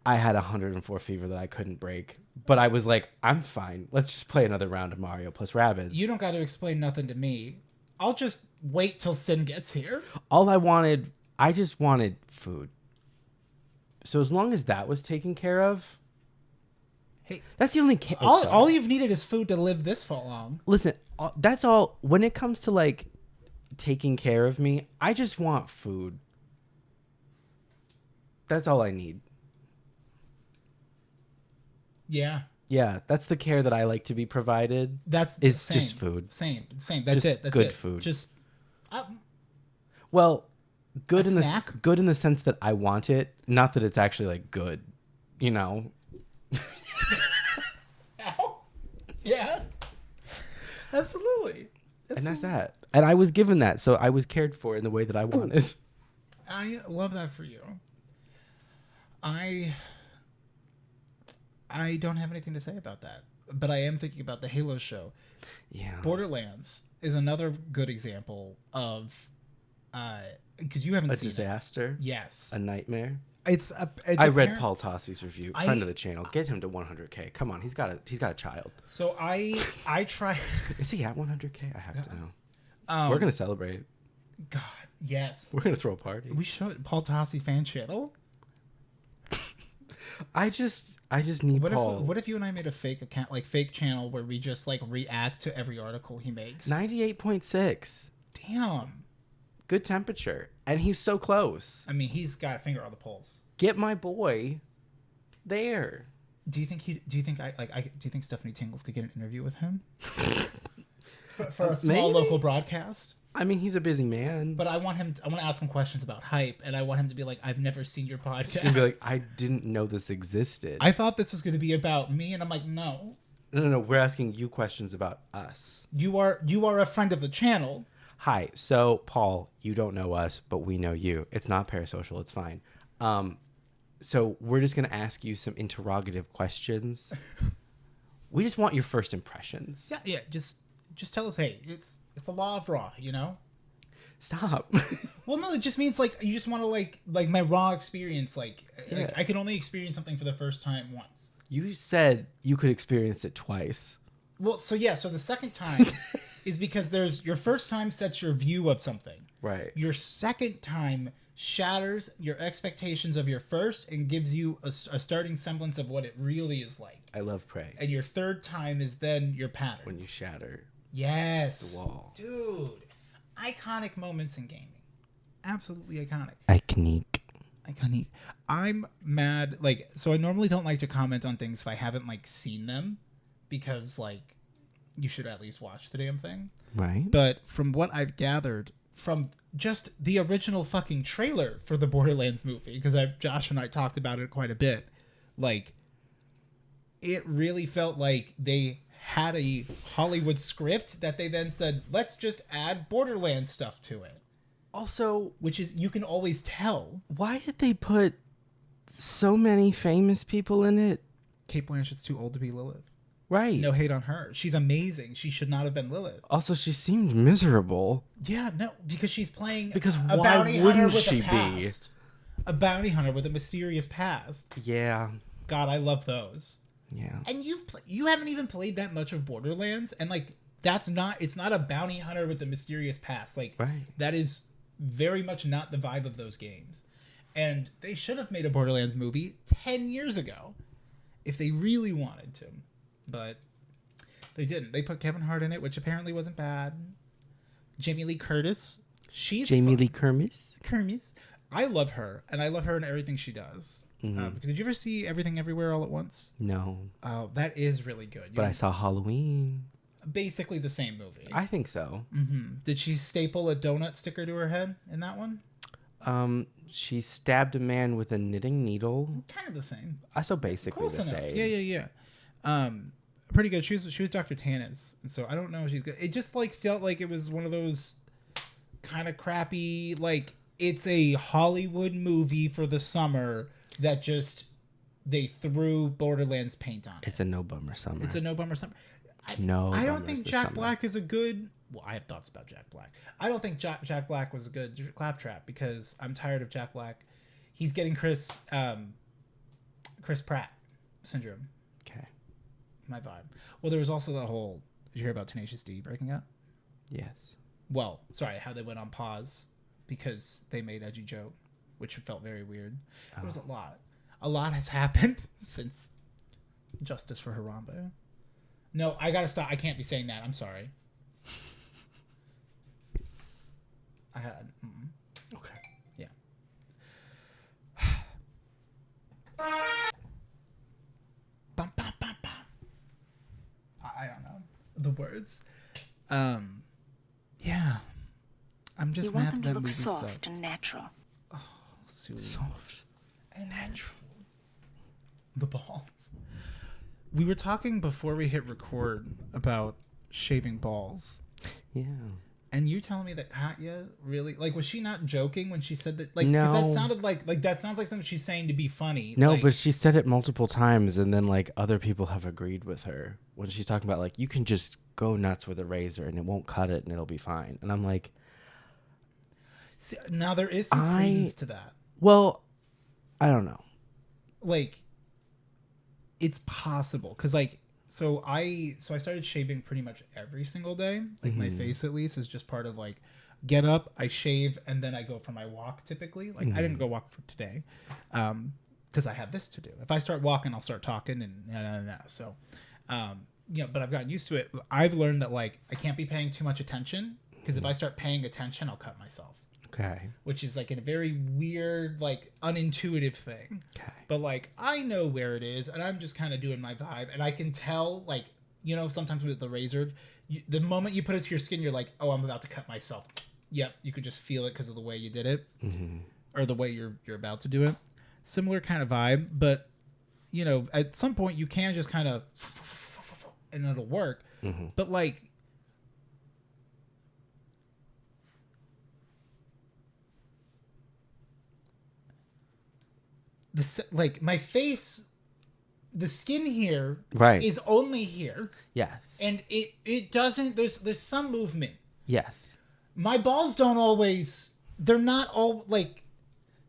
I had 104 fever that I couldn't break. But I was like, I'm fine. Let's just play another round of Mario plus Rabbids. You don't got to explain nothing to me. I'll just wait till Sin gets here. I just wanted food. So as long as that was taken care of, hey, that's the only. All you've needed is food to live this far long. Listen, that's all. When it comes to like taking care of me, I just want food. That's all I need. Yeah. Yeah, that's the care that I like to be provided. Is just food. Same. That's it. That's good it. Food. Just. Well, good in snack? good in the sense that I want it, not that it's actually like good, you know. Yeah. Absolutely. And that's that. And I was given that, so I was cared for in the way that I wanted. I love that for you. I don't have anything to say about that, but I am thinking about the Halo show. Yeah. Borderlands is another good example of, because you haven't seen disaster. Yes. A nightmare. I read Paul Tossi's review. Friend of the channel. Get him to 100K. Come on, he's got a child. So I try. Is he at 100K? I have to know. We're gonna celebrate. God, yes. We're gonna throw a party. We should. Paul Tossi's fan channel. I just need Paul. What if you and I made a fake account, like fake channel, where we just like react to every article he makes? 98.6. Damn. Good temperature, and he's so close. I mean, he's got a finger on the pulse. Get my boy there. Do you think Stephanie Tingles could get an interview with him for a small local broadcast? I mean, he's a busy man. But I want to ask him questions about hype, and I want him to be like, I've never seen your podcast. He's gonna be like, I didn't know this existed. I thought this was going to be about me, and I'm like, no. No. We're asking you questions about us. You are a friend of the channel. Hi. So, Paul, you don't know us, but we know you. It's not parasocial. It's fine. So we're just going to ask you some interrogative questions. We just want your first impressions. Yeah. Just tell us, hey, it's the law of raw, you know? Stop. Well, no, it just means like you just want to like my raw experience. Like I can only experience something for the first time once. You said you could experience it twice. Well, so the second time is because there's your first time sets your view of something. Right. Your second time shatters your expectations of your first and gives you a starting semblance of what it really is like. I love Prey. And your third time is then your pattern. When you shatter. Yes. The wall. Dude. Iconic moments in gaming. Absolutely iconic. Iconic. I'm mad. Like, so I normally don't like to comment on things if I haven't like seen them, because like you should at least watch the damn thing. Right. But from what I've gathered from just the original fucking trailer for the Borderlands movie, because Josh and I talked about it quite a bit, like, it really felt like they had a Hollywood script that they then said, let's just add Borderlands stuff to it. Also, which is, you can always tell. Why did they put so many famous people in it? Cate Blanchett's too old to be Lilith. Right. No hate on her. She's amazing. She should not have been Lilith. Also, she seemed miserable. Yeah, no, because she's playing because a why bounty hunter wouldn't with she a past. A bounty hunter with a mysterious past. Yeah. God, I love those. Yeah. And you haven't even played that much of Borderlands, and like it's not a bounty hunter with a mysterious past. Like that is very much not the vibe of those games. And they should have made a Borderlands movie 10 years ago if they really wanted to. But they didn't. They put Kevin Hart in it, which apparently wasn't bad. Jamie Lee Curtis. Lee Curtis. Curtis. I love her, and I love her in everything she does. Mm-hmm. Did you ever see Everything Everywhere All at Once? No. Oh, that is really good. But I saw Halloween. Basically the same movie. I think so. Mm-hmm. Did she staple a donut sticker to her head in that one? She stabbed a man with a knitting needle. Kind of the same. I saw basically Close the enough. same. Yeah. Pretty good. She was Dr. Tannis, and so I don't know if she's good. It just like felt like it was one of those kind of crappy, like it's a Hollywood movie for the summer that just they threw Borderlands paint on it. It's a no bummer summer. It's a no bummer summer. I don't think Jack Black is a good. Well, I have thoughts about Jack Black. I don't think Jack Black was a good claptrap because I'm tired of Jack Black. He's getting Chris Pratt syndrome. Okay. My vibe. Well, there was also the whole. Did you hear about Tenacious D breaking up? Yes. Well, sorry, how they went on pause because they made edgy joke, which felt very weird. There was a lot. A lot has happened since Justice for Harambe. No, I gotta stop. I can't be saying that. I'm sorry. I had. Okay. Yeah. Bum, bum, bum, bum. I don't know the words. Yeah. I'm just mad that movie sucked. And natural. Oh, sweet. Soft and natural. The balls. We were talking before we hit record about shaving balls. Yeah. And you telling me that Katya really was she not joking when she said that? Like, no. 'cause that sounded like that sounds like something she's saying to be funny. No, but she said it multiple times, and then like other people have agreed with her when she's talking about like you can just go nuts with a razor and it won't cut it and it'll be fine. And I'm like, see, now there is some credence to that. Well, I don't know. Like, it's possible because So I started shaving pretty much every single day. Like my face at least is just part of like get up, I shave, and then I go for my walk typically. Like I didn't go walk for today because I have this to do. If I start walking, I'll start talking and so but I've gotten used to it. I've learned that like I can't be paying too much attention because if I start paying attention, I'll cut myself. Okay. Which is like a very weird, like unintuitive thing. Okay. But like I know where it is, and I'm just kind of doing my vibe, and I can tell, like, sometimes with the razor, the moment you put it to your skin, you're like, oh, I'm about to cut myself. Yep, you could just feel it because of the way you did it, or the way you're about to do it. Similar kind of vibe, but at some point you can just kind of, and it'll work. But like. My face, the skin here is only here. Yes. And it doesn't, there's some movement. Yes. My balls don't always, they're not all like,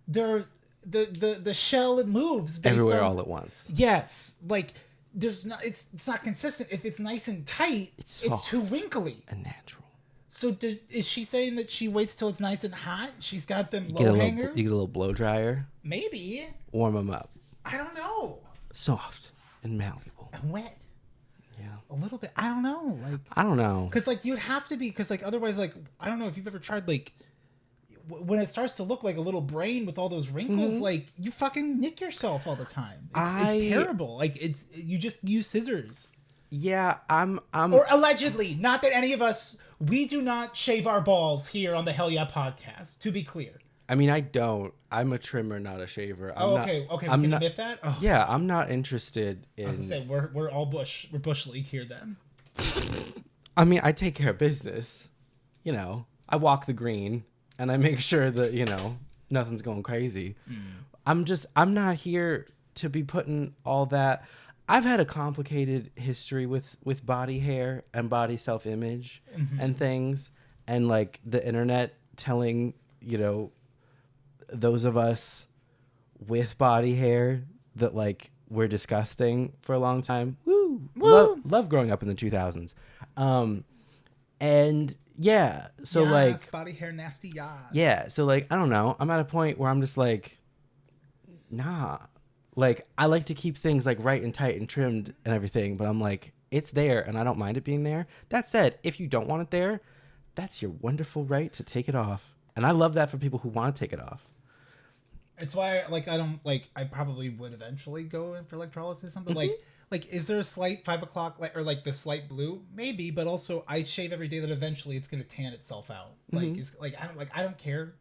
they're, the shell moves based everywhere on, all at once. Yes. Like there's not, it's not consistent. If it's nice and tight, it's too wrinkly. And natural. So is she saying that she waits till it's nice and hot? She's got them low hangers? You get a little blow dryer. Maybe. Warm them up. I don't know. Soft and malleable. And wet. Yeah. A little bit. I don't know. Like I don't know. Because like you'd have to be, because like otherwise, like I don't know if you've ever tried like when it starts to look like a little brain with all those wrinkles, like you fucking nick yourself all the time. It's terrible. Like you just use scissors. Yeah, I'm or allegedly. Not that any of us. We do not shave our balls here on the Hell Yeah podcast. To be clear. I mean, I don't. I'm a trimmer, not a shaver. Okay. We can admit that. Oh, yeah, I'm not interested in. I was gonna say we're all bush. We're bush league here then. I mean, I take care of business. You know, I walk the green and I make sure that nothing's going crazy. I'm not here to be putting all that. I've had a complicated history with body hair and body self-image and things, and like the internet telling those of us with body hair that like we're disgusting for a long time. Woo! Love growing up in the 2000s. And yeah, so yes, like body hair nasty, yeah, so like I don't know. I'm at a point where I'm just like, nah. Like, I like to keep things, like, right and tight and trimmed and everything, but I'm like, it's there, and I don't mind it being there. That said, if you don't want it there, that's your wonderful right to take it off. And I love that for people who want to take it off. It's why, like, I probably would eventually go in for electrolysis or something. Like, is there a slight 5 o'clock, or, like, the slight blue? Maybe, but also, I shave every day that eventually it's going to tan itself out. I don't care.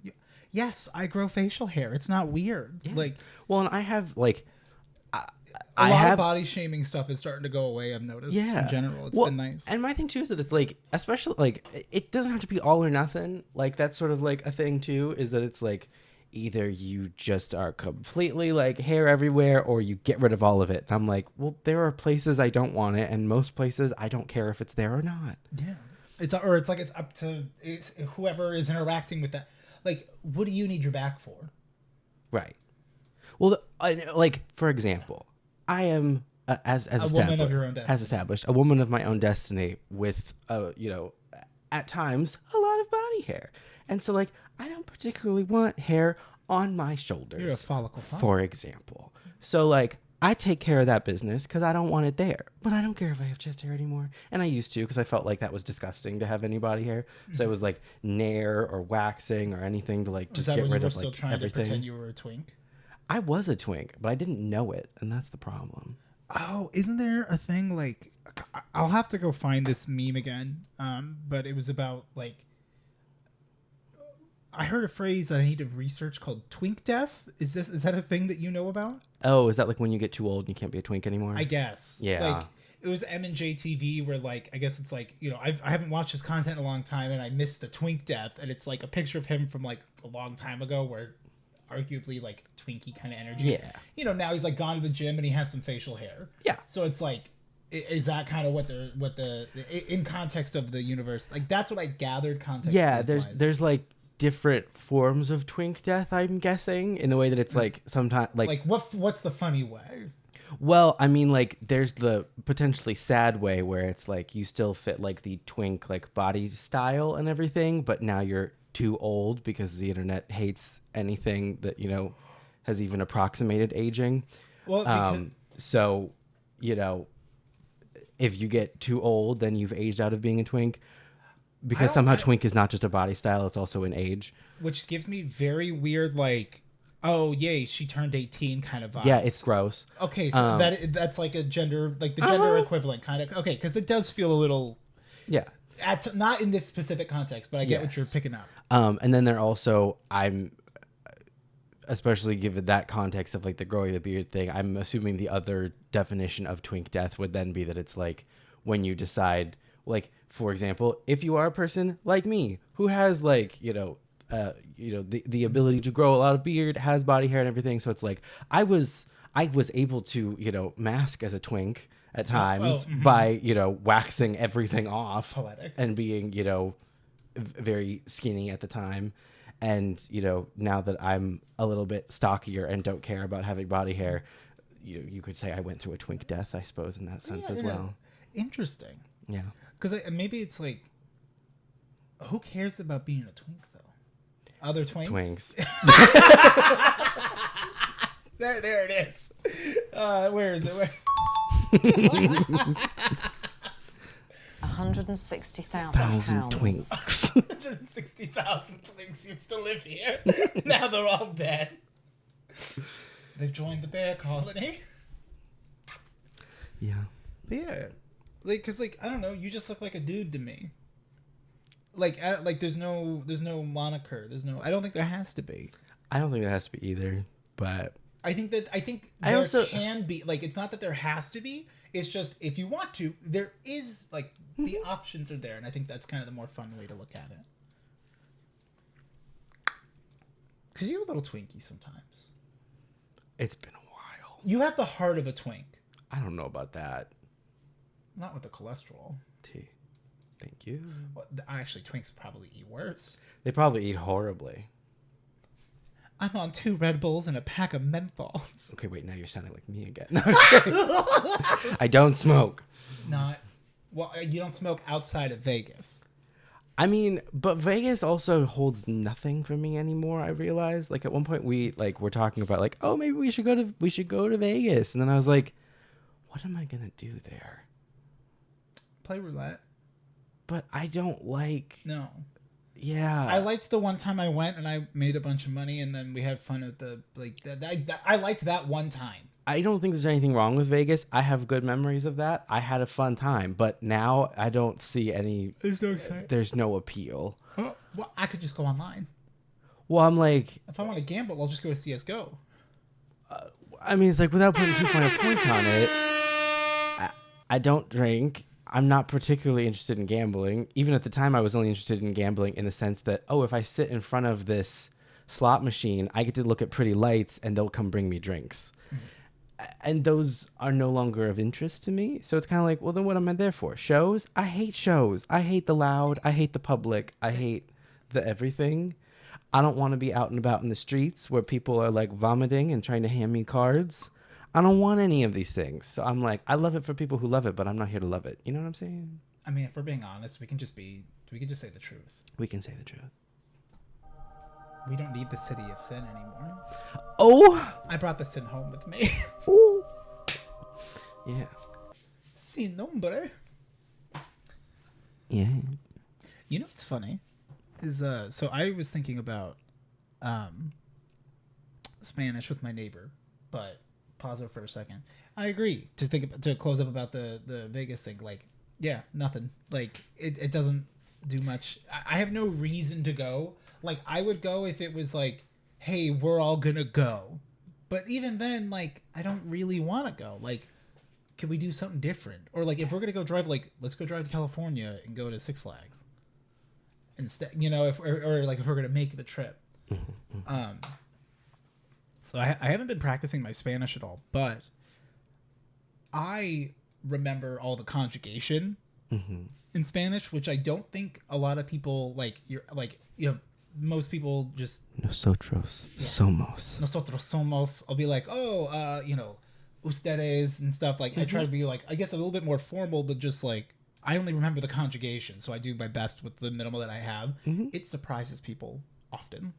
Yes, I grow facial hair. It's not weird. Yeah. Like, well, and I have like a lot of body shaming stuff is starting to go away. I've noticed. Yeah. In general, it's been nice. And my thing too is that it's like, especially like, it doesn't have to be all or nothing. Like that's sort of like a thing too. Is that it's like either you just are completely like hair everywhere, or you get rid of all of it. And I'm like, well, there are places I don't want it, and most places I don't care if it's there or not. Yeah. It's up to whoever is interacting with that. Like, what do you need your back for? Right. Well, like, for example, I am, as a woman of your own destiny. As established, a woman of my own destiny with, at times, a lot of body hair. And so, like, I don't particularly want hair on my shoulders. You're a follicle. For example. So, like, I take care of that business because I don't want it there. But I don't care if I have chest hair anymore. And I used to because I felt like that was disgusting to have any body hair. So it was like nair or waxing or anything to like just get rid of like everything. Was that when you were still trying to pretend you were a twink? I was a twink, but I didn't know it. And that's the problem. Oh, isn't there a thing like... I'll have to go find this meme again. But it was about like... I heard a phrase that I need to research called Twinkdeath. Is that a thing that you know about? Oh, is that like when you get too old and you can't be a twink anymore? I guess. Yeah. Like it was M&J TV where like I guess it's like, I haven't watched his content in a long time and I missed the Twinkdeath, and it's like a picture of him from like a long time ago where arguably like twinky kind of energy. Yeah. Now he's like gone to the gym and he has some facial hair. Yeah. So it's like, is that kind of what the in context of the universe, like that's what I gathered context. Yeah. There's like different forms of Twinkdeath, I'm guessing, in the way that it's like sometimes like what's the funny way? Well, I mean, like there's the potentially sad way where it's like you still fit like the twink like body style and everything, but now you're too old because the internet hates anything that has even approximated aging. Well, so if you get too old, then you've aged out of being a twink. Because somehow twink is not just a body style, it's also an age. Which gives me very weird, like, oh, yay, she turned 18 kind of vibes. Yeah, it's gross. Okay, so that's like a gender, like the gender equivalent kind of. Okay, because it does feel a little... Yeah. Not in this specific context, but I get what you're picking up. And then I'm especially given that context of like the growing the beard thing, I'm assuming the other definition of Twinkdeath would then be that it's like when you decide... Like, for example, if you are a person like me who has like, the ability to grow a lot of beard, has body hair and everything. So it's like, I was able to, mask as a twink at times by, waxing everything off. Poetic. And being, very skinny at the time. And, now that I'm a little bit stockier and don't care about having body hair, you could say I went through a Twinkdeath, I suppose, in that sense as well. Interesting. Yeah. Because maybe it's like, who cares about being a twink though? Other twinks. there it is. Where is it? 160,000 twinks. 160,000 twinks used to live here. Now they're all dead. They've joined the bear colony. Yeah. Yeah. Because I don't know, you just look like a dude to me. There's no moniker. I don't think there has to be. I don't think there has to be either, but I think there can be. It's not that there has to be. It's just if you want to, there is the options are there, and I think that's kind of the more fun way to look at it. Because you're a little twinky sometimes. It's been a while. You have the heart of a twink. I don't know about that. Not with the cholesterol. Thank you. Well, actually, twinks probably eat worse. They probably eat horribly. I'm on 2 Red Bulls and a pack of menthols. Okay, wait, now you're sounding like me again. No, I don't smoke. You don't smoke outside of Vegas. I mean, but Vegas also holds nothing for me anymore. I realized, at one point we were talking about oh, maybe we should go to Vegas, and then I was like, what am I gonna do there? Play roulette. But I don't like. No. Yeah. I liked the one time I went and I made a bunch of money, and then we had fun at the I liked that one time. I don't think there's anything wrong with Vegas. I have good memories of that. I had a fun time, but now I don't see any. There's no excitement. There's no appeal. Well, I could just go online. Well, I'm like, if I want to gamble, I'll just go to CS:GO. I mean, it's without putting too fine a point on it. I don't drink. I'm not particularly interested in gambling. Even at the time, I was only interested in gambling in the sense that, if I sit in front of this slot machine, I get to look at pretty lights and they'll come bring me drinks. And those are no longer of interest to me. So it's kind of well, then what am I there for? Shows? I hate shows. I hate the loud. I hate the public. I hate the everything. I don't want to be out and about in the streets where people are vomiting and trying to hand me cards. I don't want any of these things. So I'm I love it for people who love it, but I'm not here to love it. You know what I'm saying? I mean, if we're being honest, we can just say the truth. We can say the truth. We don't need the city of sin anymore. Oh! I brought the sin home with me. Ooh. Yeah. Sin nombre. Yeah. You know what's funny? Is so I was thinking about Spanish with my neighbor, but pause it for a second. I agree to close up about the Vegas thing. Nothing. It doesn't do much. I have no reason to go. I would go if it was hey, we're all gonna go. But even then, I don't really want to go. Can we do something different? Or if we're gonna go drive, let's go drive to California and go to Six Flags instead. If we're gonna make the trip. So I haven't been practicing my Spanish at all, but I remember all the conjugation in Spanish, which I don't think a lot of people most people just Nosotros somos. Nosotros somos. I'll be ustedes and stuff. I try to be I guess a little bit more formal, but just I only remember the conjugation, so I do my best with the minimal that I have. It surprises people often.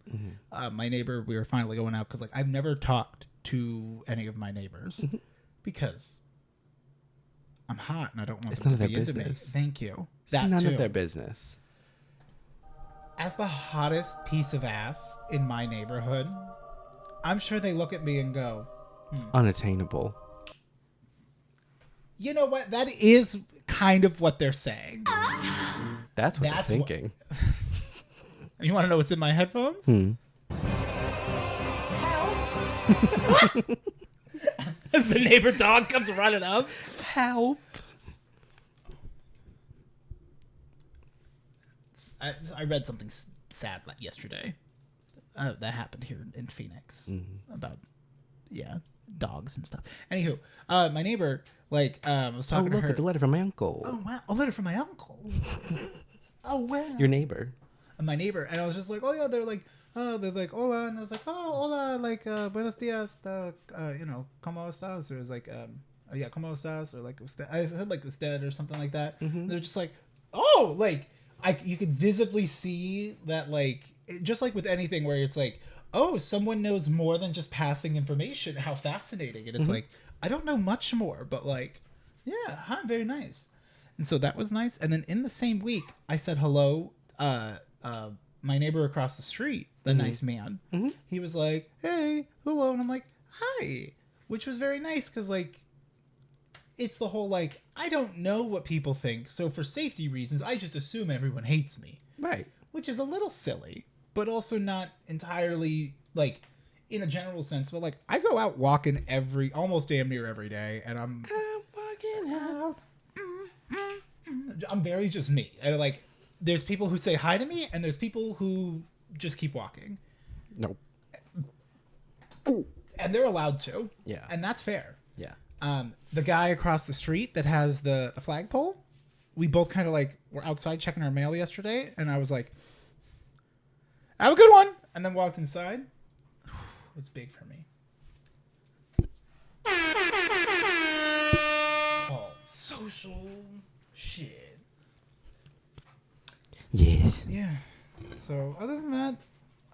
My neighbor, we were finally going out because I've never talked to any of my neighbors because I'm hot and I don't want them to be into me. Thank you. It's none of their business. As the hottest piece of ass in my neighborhood, I'm sure they look at me and go, unattainable. You know what? That is kind of what they're saying. That's what they're thinking. You want to know what's in my headphones? As the neighbor dog comes running up. Help. I read something sad yesterday that happened here in Phoenix about dogs and stuff. Anywho, my neighbor was talking to her. Look, it's a letter from my uncle. Oh wow, a letter from my uncle. Oh wow. Your neighbor. My neighbor, and I was just oh yeah, they're hola, and I was hola, buenos dias, como estás, or it was yeah, como estás, or I said usted or something like that. They're just you could visibly see that just with anything where it's someone knows more than just passing information. How fascinating. And it's I don't know much more, but yeah, hi, very nice. And so that was nice. And then in the same week, I said hello. My neighbor across the street, the nice man, he was hey, hello. And I'm hi, which was very nice. Cause it's the whole like, I don't know what people think, so for safety reasons, I just assume everyone hates me. Right. Which is a little silly, but also not entirely like in a general sense. But like, I go out walking almost damn near every day, and I'm walking out. I'm very just me. And like, there's people who say hi to me, and there's people who just keep walking. Nope. And they're allowed to. Yeah. And that's fair. Yeah. The guy across the street that has the flagpole, we both kind of like were outside checking our mail yesterday, and I was like, have a good one, and then walked inside. It was big for me. Oh, social shit. Yes. Yeah. So other than that,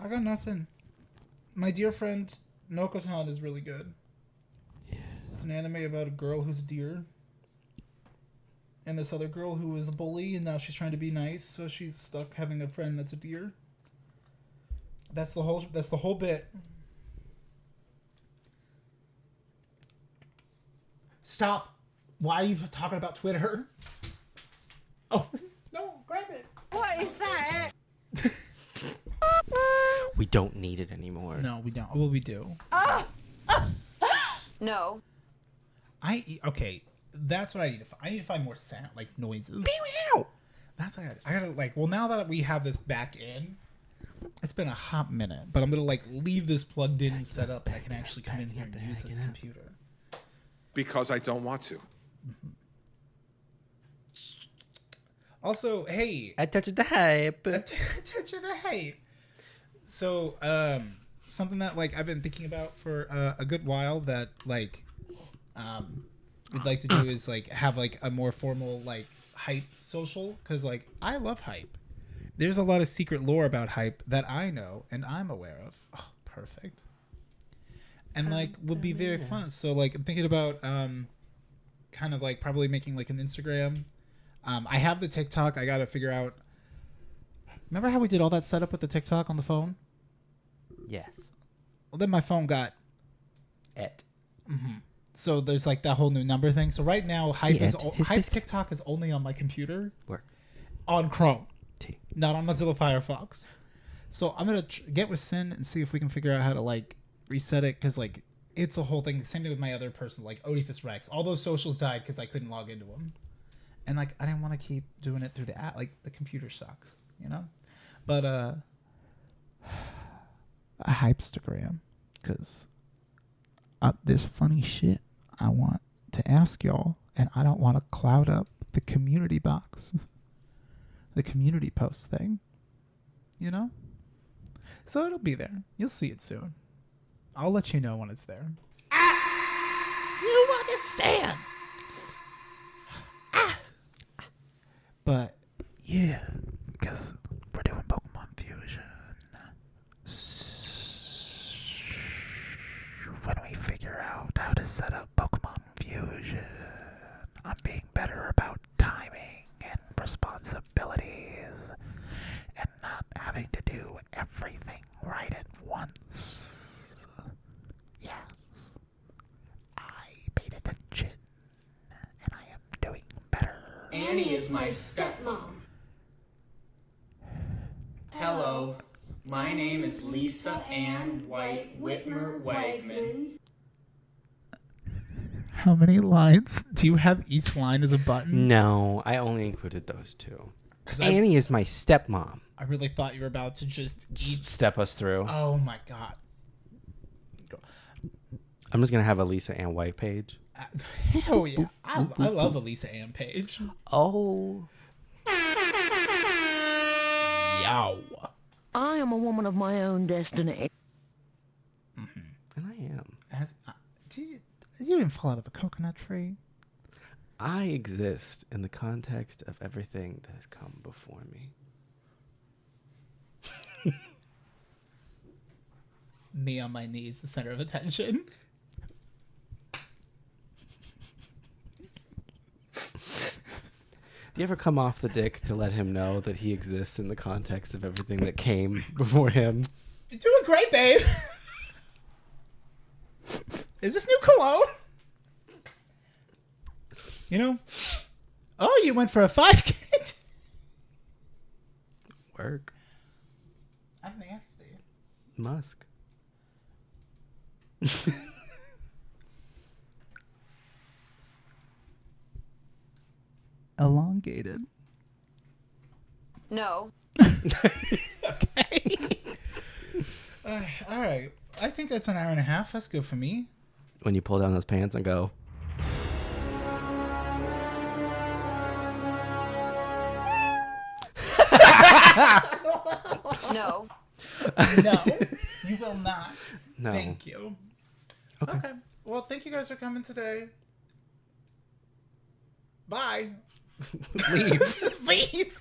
I got nothing. My dear friend Nokotan is really good. Yeah. It's an anime about a girl who's a deer. And this other girl who is a bully, and now she's trying to be nice, so she's stuck having a friend that's a deer. That's the whole bit. Stop. Why are you talking about Twitter? Oh, no, grab it. What is that? We don't need it anymore. No, we don't. Well, we do. No. Okay, that's what I need to find. I need to find more sound, like noises. That's what I gotta like. Well, now that we have this back in, it's been a hot minute, but I'm gonna like leave this plugged in and set up, and I can actually come in here and use this computer. Because I don't want to. Mm-hmm. Also, hey, I touched the hype. Touch of the hype. So, something that like I've been thinking about for a good while that like we'd like to do is like have like a more formal like hype social, because like I love hype. There's a lot of secret lore about hype that I know and I'm aware of. Oh, perfect. And like would be very fun. So like I'm thinking about kind of like probably making like an Instagram. I have the TikTok. I gotta figure out. Remember how we did all that setup with the TikTok on the phone? Yes. Well, then my phone got it. Mm-hmm. So there's like that whole new number thing. So right now, Hype TikTok is only on my computer. Work. On Chrome. Not on Mozilla Firefox. So I'm gonna get with Sin and see if we can figure out how to like reset it, because like it's a whole thing. Same thing with my other person, like Oedipus Rex. All those socials died because I couldn't log into them, and like I didn't want to keep doing it through the app. Like the computer sucks, you know. But a Hypestagram, because this funny shit I want to ask y'all, and I don't want to cloud up the community box, the community post thing, you know? So it'll be there. You'll see it soon. I'll let you know when it's there. You understand? But yeah, because we're doing Pokemon Fusion. When we figure out how to set up Pokemon Fusion, I'm being better about timing and responsibilities and not having to do everything right at once. Yes, I paid attention and I am doing better. Annie is my stepmom. Hello, my name is Lisa Ann White Whitmer Wegman. How many lines? Do you have each line as a button? No, I only included those two. Annie is my stepmom. I really thought you were about to just step us through. Oh my god. I'm just going to have a Lisa Ann White page. Hell yeah. I love a Lisa Ann page. Oh. Yow. I am a woman of my own destiny. Mm-hmm. And I am. You didn't fall out of a coconut tree. I exist in the context of everything that has come before me. Me on my knees, the center of attention. Do you ever come off the dick to let him know that he exists in the context of everything that came before him? You're doing great, babe. Is this new cologne? You know? Oh, you went for a 5K? Work. I'm nasty. Musk. Elongated. No. Okay. All right. I think that's an hour and a half. That's good for me. When you pull down those pants and go. No. No, you will not. No. Thank you. Okay. Well, thank you guys for coming today. Bye. Leave. Leave.